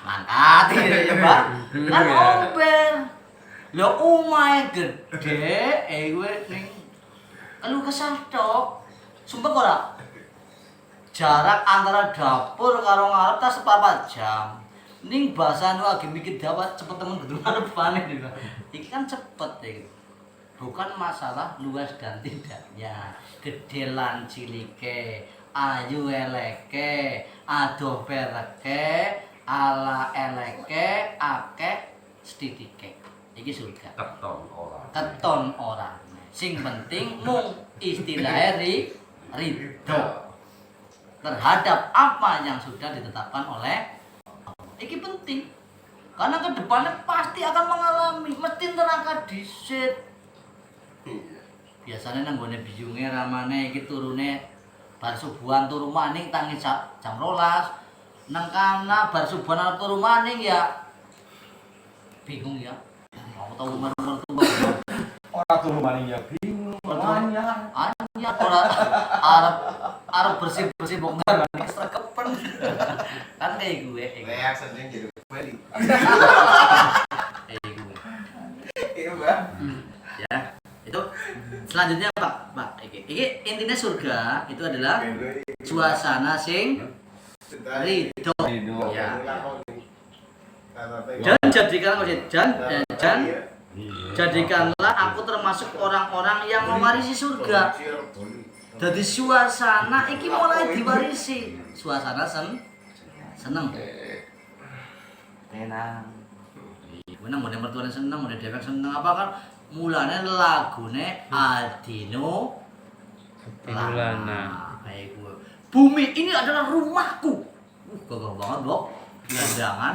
Mangkat ya, Mbak. Kan omber. Lho omahe gede, kowe ning keluh kesah tok. Sumpah ora? Jarak antara dapur karo ngarep ta sepapat jam. Ning bahasane lagi mikir dapat cepet temen kudu ngarepane gitu. Iki kan cepet iki. Bukan masalah luas dan tidaknya, gede lan cilike, ayu eleke, adoh pereke, ala eleke, akeh sedithike. Iki surga. Keton ora. Sing penting mung istilahnya ridho terhadap apa yang sudah ditetapkan oleh Allah. Iki penting. Karena ke depannya pasti akan mengalami mesti neraka disit. Biasanya nang gone biyunge ramane iki turune bar subuhan turu maning tangi jam 12. Nang kana bar subuhan arep turu maning ya bingung ya. Mau tahu umur-umur tuh Ora turu maning ya bingung. Anya ora arep bersih-bersih bongkar srekepen. Kan kayak gue. Kayak sering jadi balik. Gue. Iya, Mbak. Ya, itu selanjutnya Pak. Iki intinya surga itu adalah suasana sing ridho. Ya. Jadikanlah aku termasuk orang-orang yang mewarisi surga. Jadi suasana iki mulai diwarisi. Suasana seneng. Tenang. Menang mau mertuane seneng, mau dhewek seneng apa kan mulane lagune Adino Lana. Kayak gue. Bumi ini adalah rumahku. Gagah banget, Bok. Gelandangan.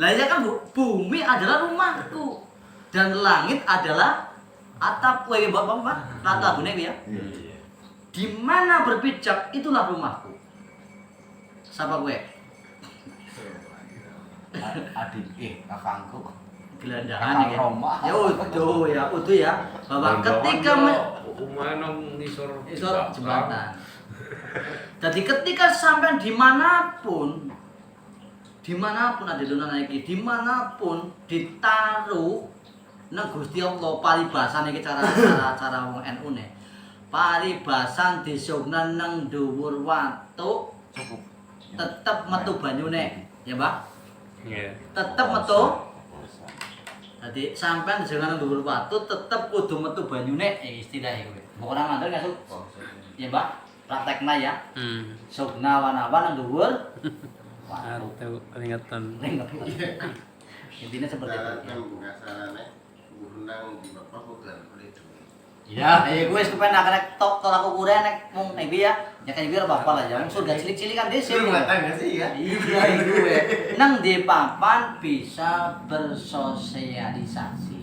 Lah ya kan Bu, bumi adalah rumahku dan langit adalah atap kowe Bapak, lagune ya. Di mana berpijak itulah rumahku. Sapa kowe? Adik kakangku. Gelandangan iki. Ya utuh ya. Bahwa ketika nang nisor jembatan. Jadi ketika sampai dimanapun ada lunan iki, dimanapun ditaruh nang Gusti Allah paribasan iki cara wong NU ne. Paribasan disugna nang dhuwur watu cukup tetep metu banyune, ya, Mbak? Iya. Tetep metu. Jadi sampean disugna nang dhuwur watu tetep kudu metu banyune, istilahnya kuwi. Mbok ora ngandel ngasuk. Ya, Mbak? Praktekna ya. Sugna wana-wana nang dhuwur Atau peringatan. Intinya seperti itu. Kan pengasarannya berenang di bapak bukan boleh itu. Ya, gue supaya nak tok aku kurang nek mung iki ya. Ya kayak biar apa lah ya. Surga cilik-cilik kan dhisik. Lu enggak tahu sih ya? Iya, gue. Nang di papan bisa bersosialisasi.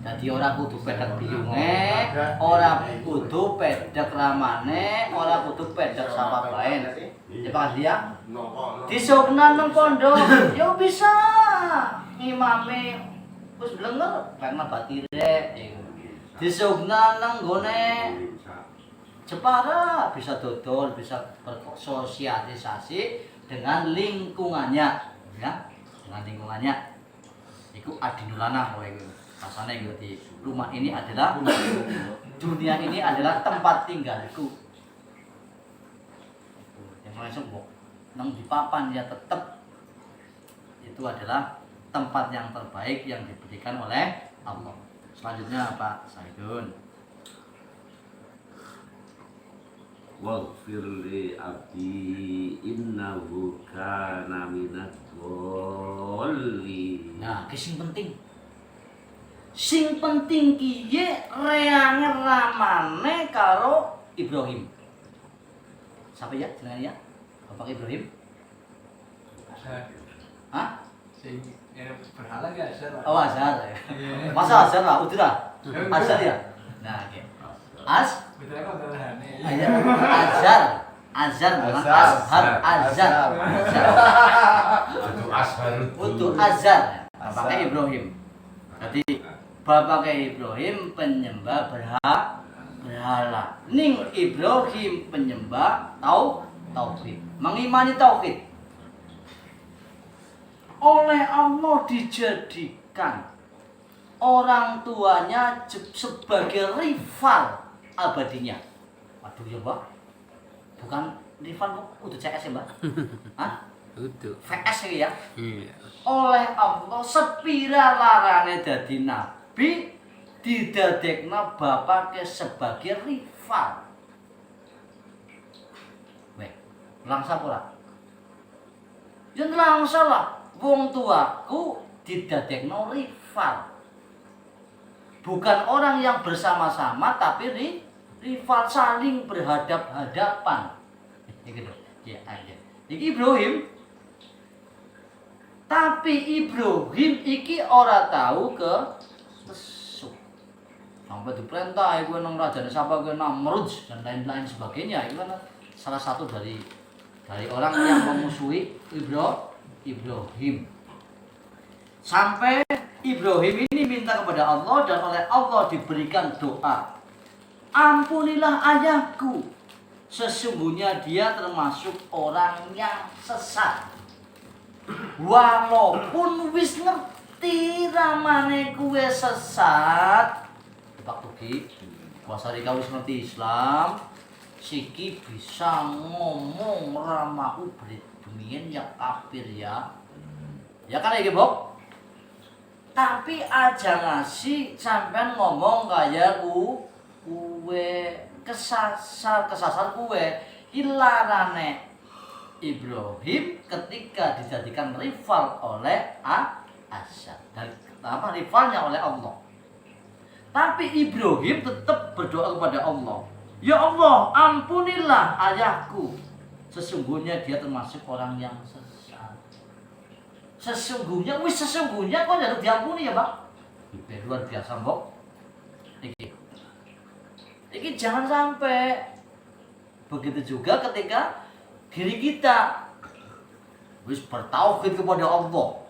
Jadi ora kudu pedhek biyunge, ora kudu pedhek ramane, ora kudu pedhek sapa bae. Ya Pak dia. Disugna nang pondok, yo bisa. Imame wis blenger karena batire. Disugna nang gone Jepara bisa dodol, bisa bersosialisasi dengan lingkungannya, ya. Dengan lingkungannya. Iku adinulana kowe iku. Rasanya gitu di rumah ini adalah dunia ini adalah tempat tinggalku. Yang langsung kok nang di papan ya tetap itu adalah tempat yang terbaik yang diberikan oleh Allah. Selanjutnya Pak Saidun. waghfir li abdi innahu kana minadh dhalin. Nah, sing penting. Sing penting kiye reange ramane karo Ibrahim. Siapa ya jenenge ya? Bapak Ibrahim? Hah? Berhala gak Azhar? Oh, Azhar. Masa Azhar lah, udah lah. Azhar ya. Nah, oke. Azhar bukan Azhar. Untuk Azhar. Bapaknya Ibrahim. Jadi bapaknya Ibrahim penyembah berhala. Ning Ibrahim penyembah tauhid. Mengimani tauhid. Oleh Allah dijadikan orang tuanya sebagai rival abadinya. Waduh ya Mbak, bukan rival udah CS ya Mbak? Hah? Udah. VS ya? Iya. Oleh Allah sepira larane dadi nabi didadekna bapake sebagai rival. Weh, langsa ora? Ya langsa lah. Wong tuaku didadekno rival. Bukan orang yang bersama-sama tapi rival saling berhadap-hadapan. Iki lho, ya aja. Iki Ibrahim. Tapi Ibrahim iki ora tahu ke tesu. Sampai diperintah iku nang rajane sapa ke Namrud dan lain-lain sebagainya. Itu kan salah satu dari orang yang memusuhi Ibrahim. Sampai Ibrahim ini minta kepada Allah dan oleh Allah diberikan doa. Ampunilah ayahku. Sesungguhnya dia termasuk orang yang sesat. Walaupun wis ngerti ramane kuwe sesat. Pak Tugi, kuasari kau wis ngerti Islam, siki bisa ngomong ramaku beridumian ya kafir ya. Ya kan iki, Bok? Tapi aja ngasih sampean ngomong kayak kuwe kesasar kuwe hilarane Ibrahim ketika dijadikan rival oleh Azhar. Dan apa rivalnya oleh Allah. Tapi Ibrahim tetap berdoa kepada Allah. Ya Allah, ampunilah ayahku. Sesungguhnya dia termasuk orang yang sesat. Sesungguhnya kok harus diampuni ya, Pak? Luar biasa, Mbok. Iki jangan sampai begitu juga ketika diri kita wis bertauhid kepada Allah.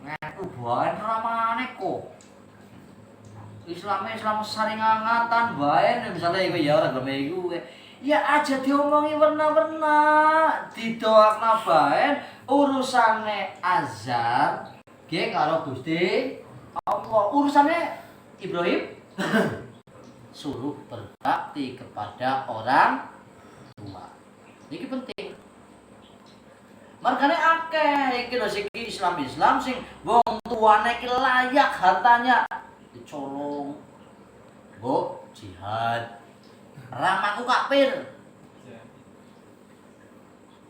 Ngaku bae ramane kok. Islam saring ngangatan bae misalnya iku ya ora gelem iku. Ya aja diomongi warna-warna, didoakna bae urusane Azhar nggih karo Gusti Allah. Urusane Ibrahim suruh berbakti kepada orang tua. Ini penting. Makanya akeh iki lho siki Islam sing wong tuane iki layak hartanya dicolong. Mbok jihad. Ramaku kafir.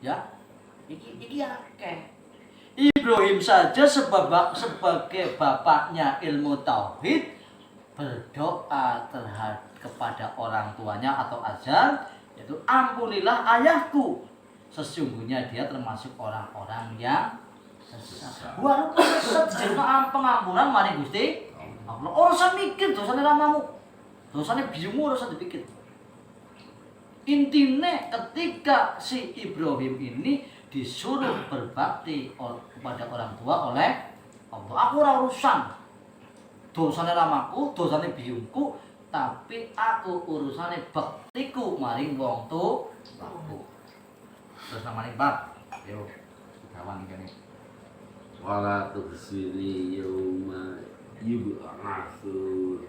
Ya. Iki akeh. Ibrahim saja sebagai bapaknya ilmu tauhid berdoa kepada orang tuanya atau Azhar, yaitu ampunilah ayahku. Sesungguhnya dia termasuk orang-orang yang sesat. Walaupun sesat dijadikan pengampunan mari Gusti Allah. Urusan mikir dosane ramamu. Dosane biyungmu urusan dipikir. Intinya ketika si Ibrahim ini disuruh berbakti kepada orang tua oleh Allah. Aku ora urusan dosane ramaku, dosane biyungku, tapi aku urusane baktiku maring wong tuaku. Terus namanya bab. Yo, kawan kene. Wala tukhzini yauma yub'atsun.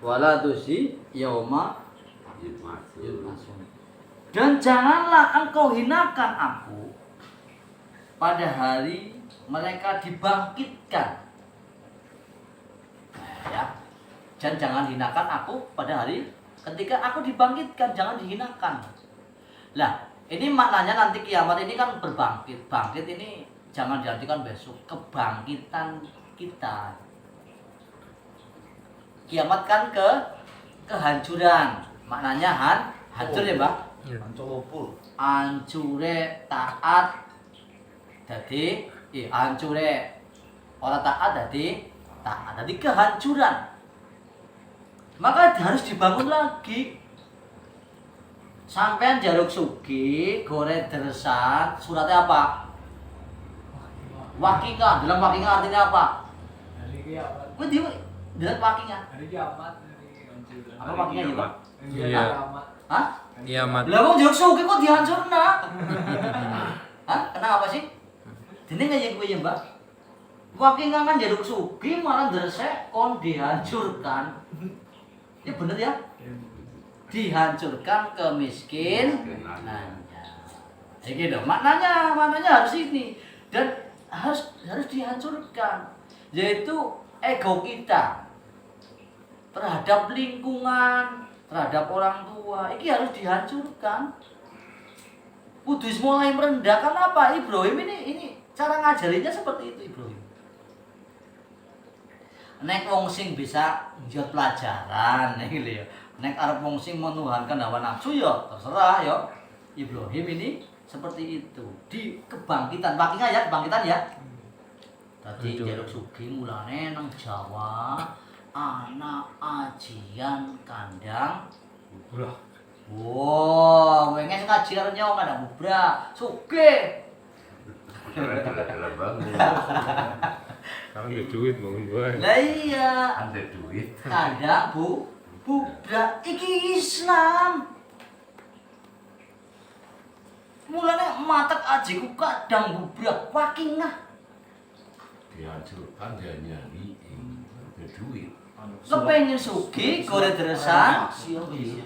Wala tusi yauma Yub'atsun. dan janganlah engkau hinakan aku pada hari mereka dibangkitkan. Nah, Ya. Dan jangan hinakan aku pada hari ketika aku dibangkitkan, jangan dihinakan. Lah, ini maknanya nanti kiamat ini kan berbangkit. Bangkit ini jangan diartikan besok, kebangkitan kita. Kiamat kan kehancuran. Maknanya hancur ya, Mbak? Hancure taat dadi hancure ora taat dadi taat. Dadi kehancuran. Maka harus dibangun lagi. Sampean jaluk sugi, gore deresan, suratnya apa? Wakinga, dalam wakinga artinya apa? Hari kiamat. Gue di dalam wakinga. Hari kiamat. Apa wakinga ya, Pak? Iya. Hah? Kiamat. Lah wong jaluk sugi kok dihancurna? Hah? Kenapa sih? Dene nggak gue ya, Mbak? Wakinga kan jaluk sugi malah dresek kon dihancurkan. Ya bener ya? Dihancurkan kemiskinannya. Ya gitu. Maknanya harus ini dan harus dihancurkan, yaitu ego kita terhadap lingkungan, terhadap orang tua. Ini harus dihancurkan. Kudus mulai merendahkan apa? Ibrahim ini cara ngajarinya seperti itu Ibrahim. Nek wong sing bisa njot pelajaran iki lho ya. Nek arep wong sing menuhankan hawa nafsu ya terserah ya. Ibrahim ini seperti itu. Di kebangkitan, wakinga ya, kebangkitan ya. Tadi jaluk sugi mulane nang Jawa anak ajian kandang bubrah. Wow, wenges ngaji karo nyong kandang bubrah. Sugih. Kalau nggak duit bangun bae. Lah iya. Ada duit. Kandang bubrah iki Islam. Mulane matek ajiku kadang bubrah wakingah. Dihancurkan dia nyari ada duit. Kepengen sugih gore dresan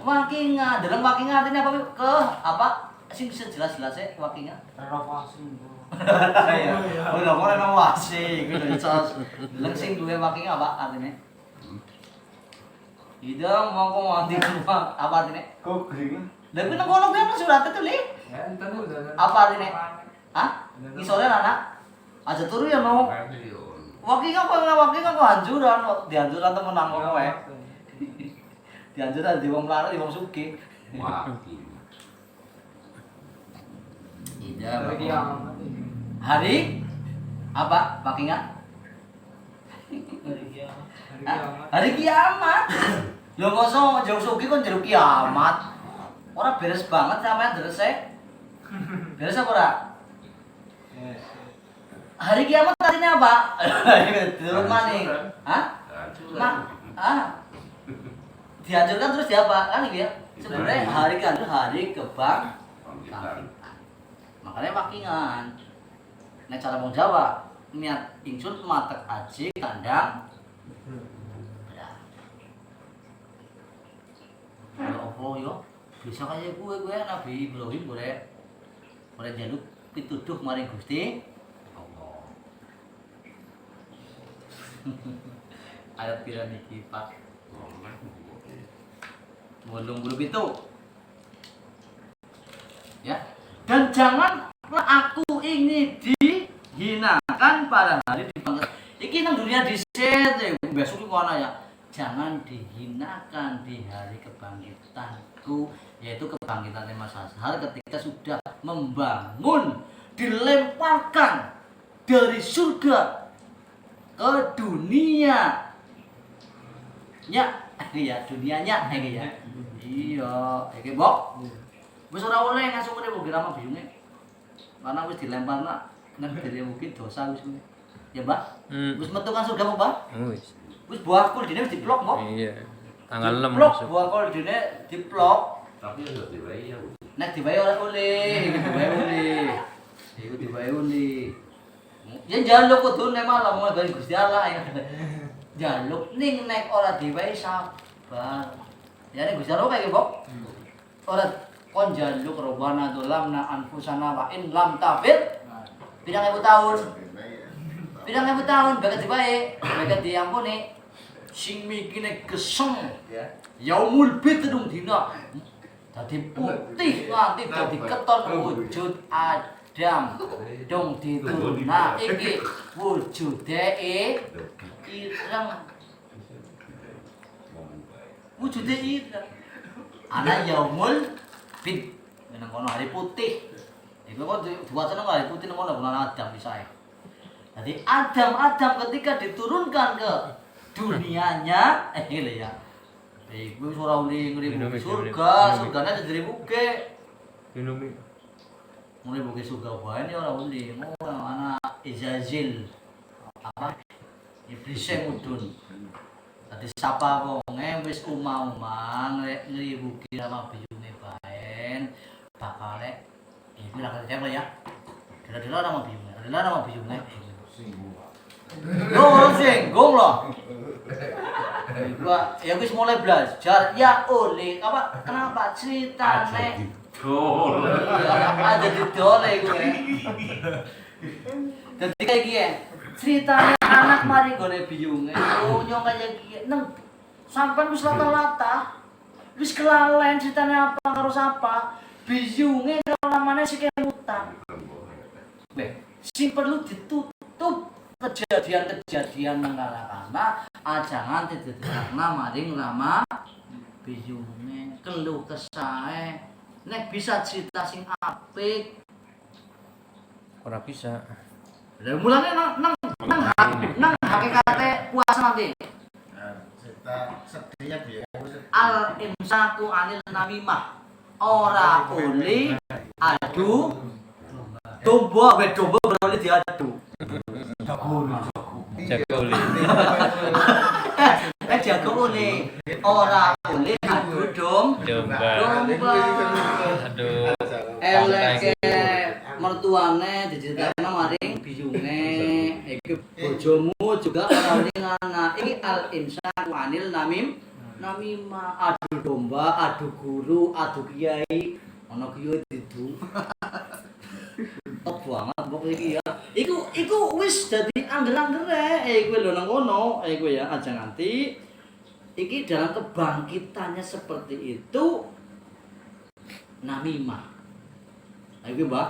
wakingah. Dalam wakingah artinya apa? Ke apa? Sing sejelas-jelasnya wakingah. Renovasi. Ya. Udah mau renovasi gitu sos. Leng sing duwe wakingah apa artinya? Idam mau mati rumah apa artinya? Kok gering? Lah kuwi nang kono kuwi ana surat itu, Li. Ya, enten udah. Apa artinya? Hah? Ngisore anak. Aja turu ya mau. Wakingah kok hancuran, dihancuran temenan kok wae. Dihancuran di wong larat, di wong sugih. Mati. Iya, Hari kiamat. hari apa? Wakingah? Hari kiamat. Hari Hah? kiamat. Hari kiamat. Lho mosok jauh sugih kon jeruk kiamat. Ora beres banget sampean dresek. Beres apa ora? Yes. Hari kiamat artinya apa? Dulu maning. Hah? Dihancurkan terus diapa? Kan gitu ya. Sebenarnya hari kiamat hari kebangkitan. Makanya wakingan. Nek cara wong Jawa, niat ingsun matek aji kandang. Ya apa yo? Bisa kaya gue Nabi Ibrahim boleh jaluk pituduh maring Gusti Allah. Ayat pira niki Pak? 87. Ya. Dan jangan aku ini dihinakan pada hari dibangkit. Iki nang dunia dhisik besok iku ana ya. Jangan dihinakan di hari kebangkitanku, yaitu kebangkitan Mas Azhar ketika sudah membangun, dilemparkan dari surga ke dunia. Ya, iya dunianya iki ya. Iya, iki Bok. Wis ora oleh langsung ngene kok rama biyunge. Karena wis dilemparna nek dhewe mungkin dosa wis. Ya, Mbak? Wis metu kan surga, Mbak? Wis. Wis buahkul dene wis diplok kok. Iya. Tanggal 6 Diplok masuk. buahkul dene diplok. Tapi udah dibayar. Nek dibae ora oleh, iku dibae oleh. Iku dibae oleh. Ya njaluk kudu nek malah mau dari Gusti Allah ya. Njaluk ning nek ora dibae sabar. Ya nek Gusti Allah kaya kok. Ora kon njaluk robana dolamna anfusana wa in lam tafir. Pirang 1000 tahun. Pirang 1000 tahun bagat dibae, bagat diampuni. sing mikine geseng Ya. yaumul bidrung dina dadi putih nganti dadi keton wujud Adam dong diturun. Nah iki wujude ireng. Wujude ireng. Ana yaumul bid nang kono hari putih. Iku kok diwacana hari putih nang kono bulan Adam misae. Jadi Adam ketika diturunkan ke dunianya, ini ya. Iku ora ngribu surganya jadi buke. Minum nih. Mulai buke surga wae ini ora uli. Ana Izazil. Apa? Iblis mudun. Tadi sapa wonge wis uma-uma ngribuki sama biyune baen bakale iku lak kecewa ya. Kira-kira nama biyune. Lo orang singgung loh. Gua ya wis mulai belajar ya oleh apa kenapa ceritane ada didol gue. Dadi kayak gini ceritanya anak mari gone biyunge nyong kaya gini neng sampean wis lata-lata wis kelalen ceritanya apa karo sapa biyunge kalau namanya si kemutan. Sing perlu ditutup kejadian-kejadian nangkala ajangan didadekna maring rama biyunge keluh kesae nek bisa cerita sing apik Ora bisa. lha mulane nang hakikate puasa nanti Cerita sedihnya dia. al imsaku anil namimah ora boleh adu domba beroleh diadu Jagoli. jago oleh ora boleh adu Domba. Aduh. eleke mertuane diceritakno maring biyunge iki bojomu juga ora ning anak iki al imsak anil namima adu domba adu guru adu kiai ana kiai didu top banget mbok iki ya iku wis dadi angger-anggere iku lho nang kono iku ya aja nganti iki dalam kebangkitannya seperti itu namimah. Ayo Mbak,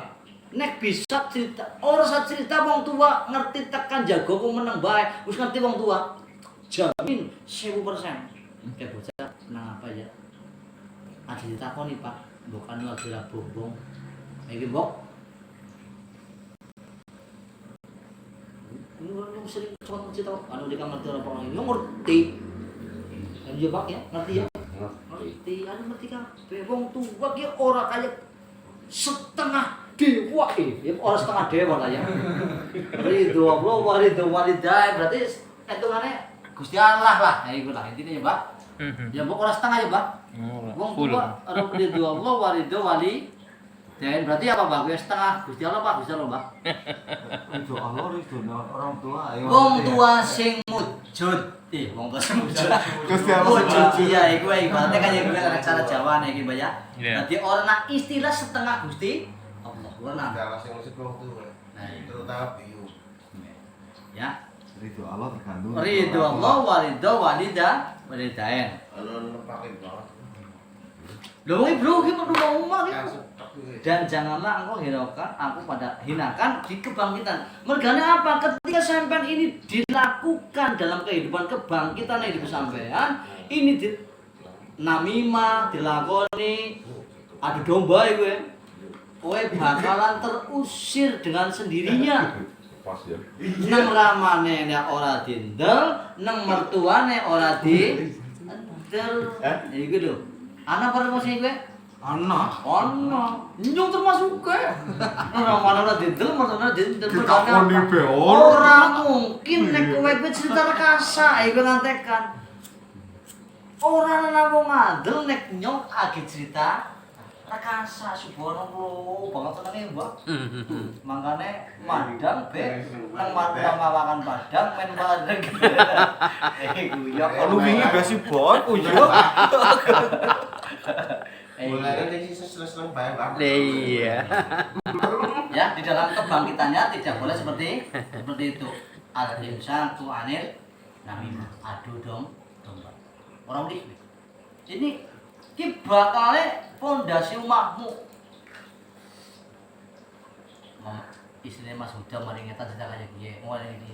nek bisa cerita, orang usah cerita wong tua ngerti tekan jago ku meneng bae, wis ngerti wong tua. Jamin 1000%. Kayak bocah nang apa ya? Ada ditakoni Pak, bukan lagi lah bombong. Ayo Mbok. Ini orang sering contoh cerita, anu dia ngerti orang ini ngerti. Dan juga Pak ya, ngerti ya? Ngerti, anu ngerti kabeh wong tua ki ora kaya setengah dewa ya orang setengah dewa lah ya. Ridho Allah waridho walidah berarti hitungannya Gusti Allah lah. Ya iku lah intine ya, Pak. Ya mbok ora setengah ya, Pak. Wong tua ridho Allah waridho walidah berarti apa, Pak? Ya setengah Gusti Allah, Pak. Gusti Allah, Pak. Ridho Allah, ridho orang tua. Wong tua sing mujud. Wong tua sing mujud. Gusti Allah. Mujud iya iku ibaratnya kan yang bilang cara Jawa nih iki, Mbak ya. Dadi ana istilah setengah Gusti Allah. Ora. Dalam sing musik wong tua. Nah, Terutama biyu. ya. Ridho Allah tergantung. Ridho Allah waridho walidain. Anu pakai banget. Lho bro, iki kudu ngomong iki. Dan janganlah engkau hinakan di kebangkitan. Mergane apa? Ketika sampean ini dilakukan dalam kehidupan kebangkitan hidup sampean, ini namimah dilakoni adu domba iku kowe bakalan terusir dengan sendirinya. Nang ramane nek ora dindel, nang mertuane ora dindel. Iku lho. Ana promosi kowe? Ana. Nyung termasuk ke. Ramane ora dindel, mertuane dindel. Ora mungkin nek kowe cerita rekasa iku ngantekan. Ora ana wong ngandel nek nyong agi cerita rekasa subhanallah banget tenane Mbak. Mangkane mandang be nang mawakan padang men bareng. Guyon. Lu wingi besi bot uyo. Mulai dari selesai bayang banget. Iya. Ya, di dalam kebangkitannya tidak boleh seperti itu. Al-insan tu anil namimah, adu domba. Orang ini. Ini ki bakale pondasi omahmu. Istilahnya Mas Huda mari ngetan cerita kaya piye. Ngene iki.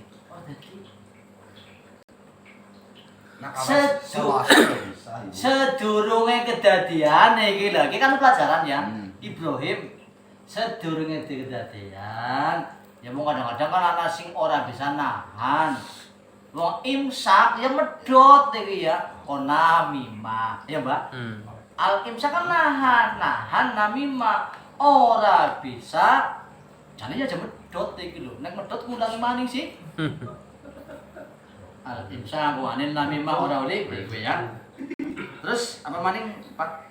Oh dadi sedurunge kedadian iki lho, iki kan pelajaran ya. Ibrahim sedurunge kedadian, ya mung kadang-kadang kan ana sing ora bisa nahan. Wong imsak ya medhot iki ya. Namimah, ya Mbak? Al imsak kan nahan namimah ora bisa. Jane ya jam medhot iki lho. Nek medhot ngulangi maning sih. Al imsak wane namimah ora oleh kowe ya. Terus apa maning Pak?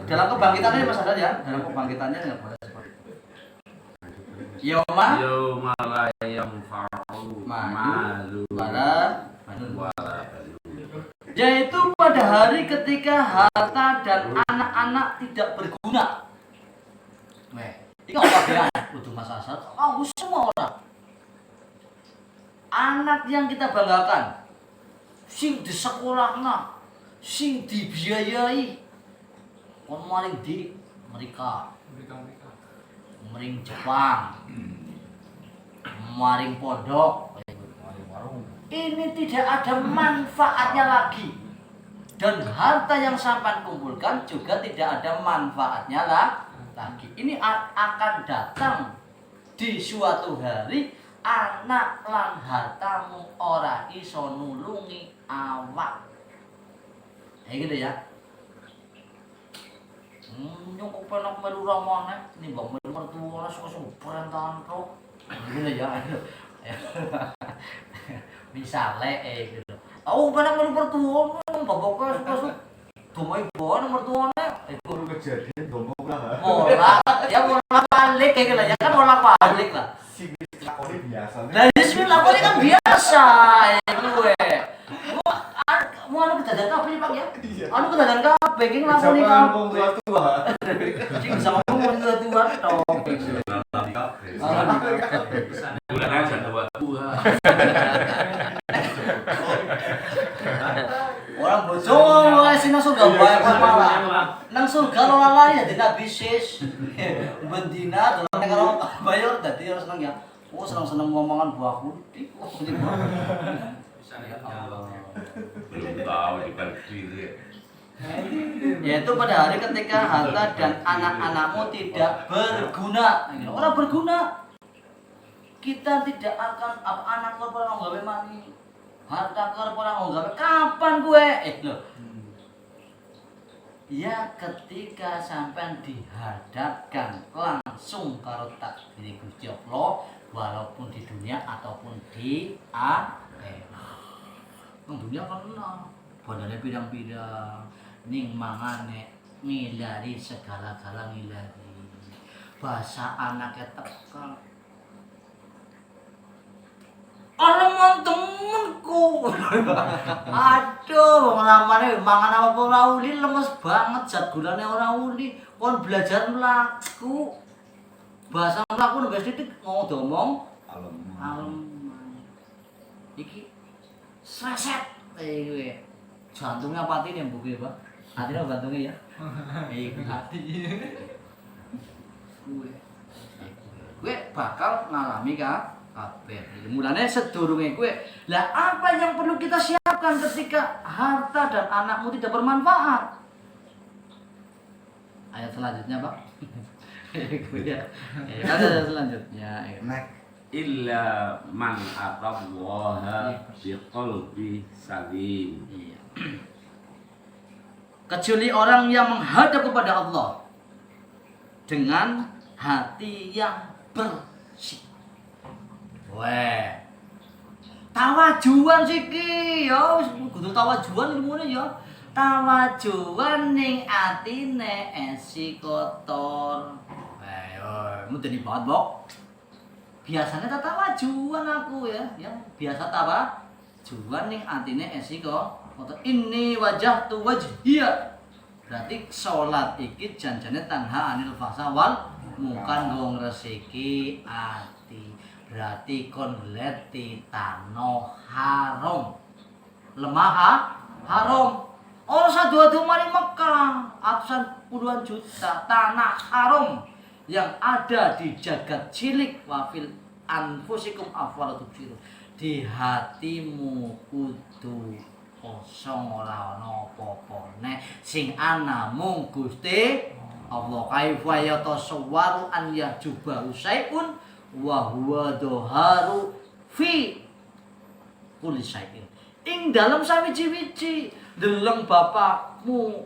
Dalam kebangkitannya Mas Haddad ya, dalam kebangkitannya enggak boleh seperti itu. Yauma la yanfa'u malu wala wala yaitu pada hari ketika harta dan anak-anak tidak berguna. Ini apa ya? Untuk Mas Haddad, semua orang. Anak yang kita banggakan, sing di sekolahna, sing dibiayai, kon maring di Amerika, maring Jepang, maring pondok, ini tidak ada manfaatnya lagi. Dan harta yang sampai kumpulkan juga tidak ada manfaatnya lagi. Ini akan datang di suatu hari, anak lan hartamu ora iso nulungi awak. Gitu ya. Nyokok penak meru ramane, nimbang meru mertua suka-suka perintahan kok. Gitu ya. Misale gitu. Penak meru mertua, baboknya suka-suka dumai bawa mertuane. Baru kejadian ngomong lah. Ya bolak balik kayak gitu ya kan bolak balik lah. Si lakoni biasa. Nah, lakoni kan biasa gue. Mau anu kejadian kabeh Pak ya? Anu kejadian kabeh ki nglakoni kabeh. Sing bisa ngomong wong tua tok. bulan aja buat Orang bojo ngomong sing nang surga bae malah. Nang surga lo lalai ya dina bisnis. Bendina dolan karo bayar dadi harus seneng ya. Seneng-seneng ngomongan buah kutik. belum tahu dipilih. Yaitu pada hari ketika harta dan anak-anakmu tidak berguna. Orang berguna. Kita tidak akan anak orang nggawe mani. Harta orang nggawe kapan gue? Loh. Ya ketika sampai dihadapkan langsung karo takdir Gusti Allah, walaupun di dunia ataupun di akhirat. Dunia kan badannya bidang-bidang, ning mangane ngilari segala-gala ngilari. Bahasa anaknya tekan. Orang temenku. Aduh, ngelamane mangan apa ora uli lemes banget zat gulane ora uli. Kon belajar mlaku. Bahasa mlaku nek wis titik ngomong alem. Iki sreset iki. Jantungnya pati nih buku Pak. Hatinya jantungnya ya. Iki hati. Gue bakal ngalami kabeh. Mulane sedurunge kowe. Lah apa yang perlu kita siapkan ketika harta dan anakmu tidak bermanfaat? Ayat selanjutnya, Pak. Ada selanjutnya. Illa man atallaha biqalbi salim. Kecuali orang yang menghadap kepada Allah dengan hati yang bersih. Tawajuan siki ya kudu tawajuan ilmune ya. Tawajuan ning atine esi kotor. Mudeni banget, Bok. Biasanya tawajuan aku ya, yang biasa tawajuan ning atine esi kotor. Ini wajah tu wajhiya. Berarti salat iki janjane tanha anil fahsya wal munkar nggo ngresiki ati. Berarti kon leti tano haram. lemah haram. Orang sadu-adu mari Mekah, atusan puluhan juta tanah haram yang ada di jagat cilik wafil anfusikum afwala tubsirun. Di hatimu kudu kosong ora ana apa-apane sing ana mung Gusti Allah. Kaifa yatasawwaru an yajuba usaiun wa huwa dhaharu fi kulli syai'in. Ing dalam sawiji-wiji deleng bapakmu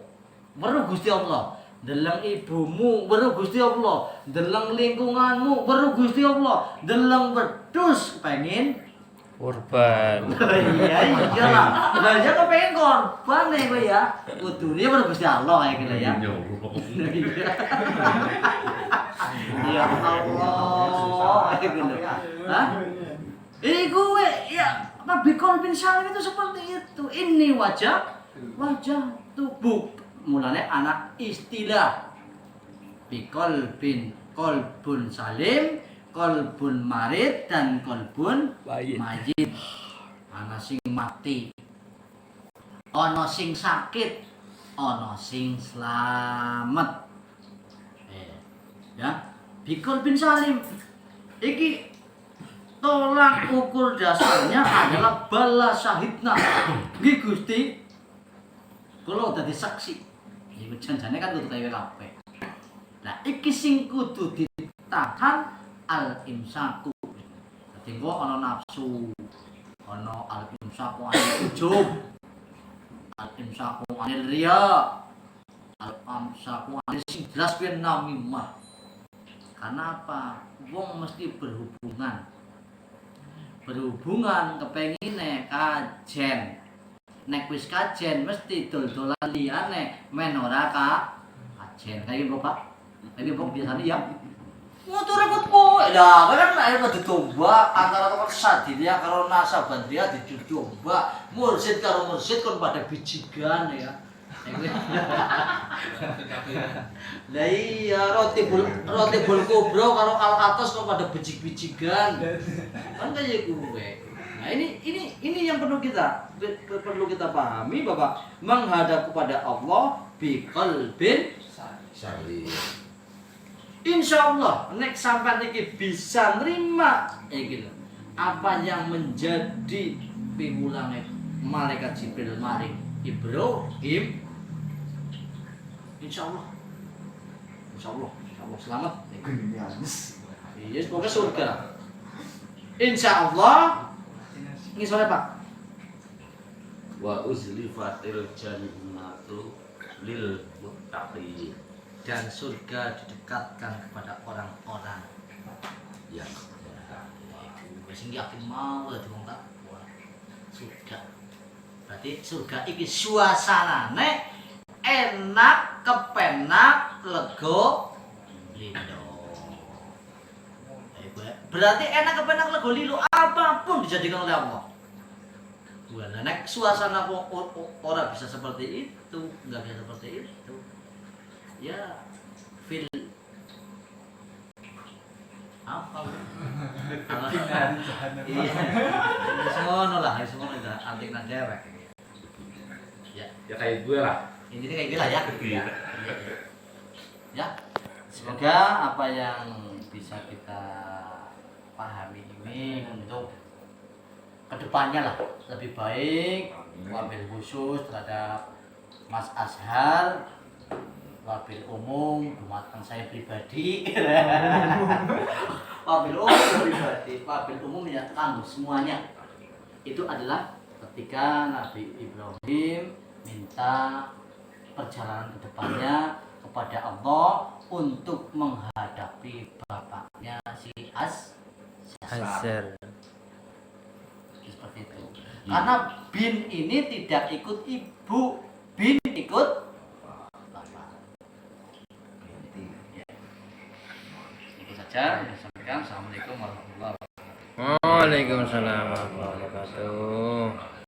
weruh Gusti Allah, deleng ibumu weruh Gusti Allah, deleng lingkunganmu weruh Gusti Allah, deleng wedhus pengen Korban. iya lah. Lah ya kepengen korban nih kowe ya. Kudune weruh Gusti Allah kayak gitu ya. Ya Allah. Kayak gitu. Hah? Iku ya Bikol bin Salim itu seperti itu. Ini wajah tubuh. Mulanya anak istilah Bikol bin Kolbun Salim, Kolbun Marid dan Kolbun Mayit. Ana sing mati, ana sing sakit, ana sing slamet. Ya, Bikol bin Salim iki tolak ukur dasarnya adalah bala syahidna. Nggih Gusti, kula dadi saksi. Iku janjane kan kudu kaya kabeh. Nah, iki sing kudu ditahan al-imsaku. Dadi engko ana nafsu, ana al-imsaku anil ujub, al-imsaku anil riya, al-imsaku anil sing jelas kuwi namimah. Karena apa? Wong mesti berhubungan kepengine kajen. Nek wis kajen mesti dol-dolan liyane men ora kajen. Kayak gitu, Pak. Kayak gitu biasanya ya. Motor repot po. Lah, kan ayo kudu coba antara tukang sadilia karo nasabandria dicoba. Mursid karo mursid kon pada bijigan ya. Lah iya roti bul kubro karo alkatos kok pada bijik-bijigan. Kan kayak gue. Nah, ini yang perlu kita pahami bahwa menghadap kepada Allah biqalbin salim. Insyaallah nek sampean iki bisa nerima iki apa yang menjadi piwulange malaikat Jibril maring Ibrahim. Insyaallah selamat. Iya, semoga surga. Insyaallah. Ini sore Pak. Wa uzlifatil jannatu lil muttaqin. Dan surga didekatkan kepada orang-orang yang sing yakin mau dadi wong takwa. Surga. Berarti surga iki suasanane enak, kepenak, lego, lindo. Berarti enak, kepenak, lego, lindo apapun dijadikan oleh Allah. Bukan nek suasana orang bisa seperti itu, enggak bisa seperti itu. Ya fil apa? Iya. Semono lah, semono itu antik nang dewek. Ya kayak gue lah. Intinya kayak gila ya. Ya, semoga apa yang bisa kita pahami ini untuk kedepannya lah lebih baik, wabil khusus terhadap Mas Azhar, wabil umum dumateng saya pribadi, wabil umum ya kanggo semuanya. Itu adalah ketika Nabi Ibrahim minta perjalanan ke depannya kepada Allah untuk menghadapi bapaknya si Azhar. Seperti itu. Karena bin ini tidak ikut ibu, bin ikut bapak. Itu saja yang saya sampaikan. Assalamualaikum warahmatullahi wabarakatuh. Waalaikumsalam warahmatullahi wabarakatuh.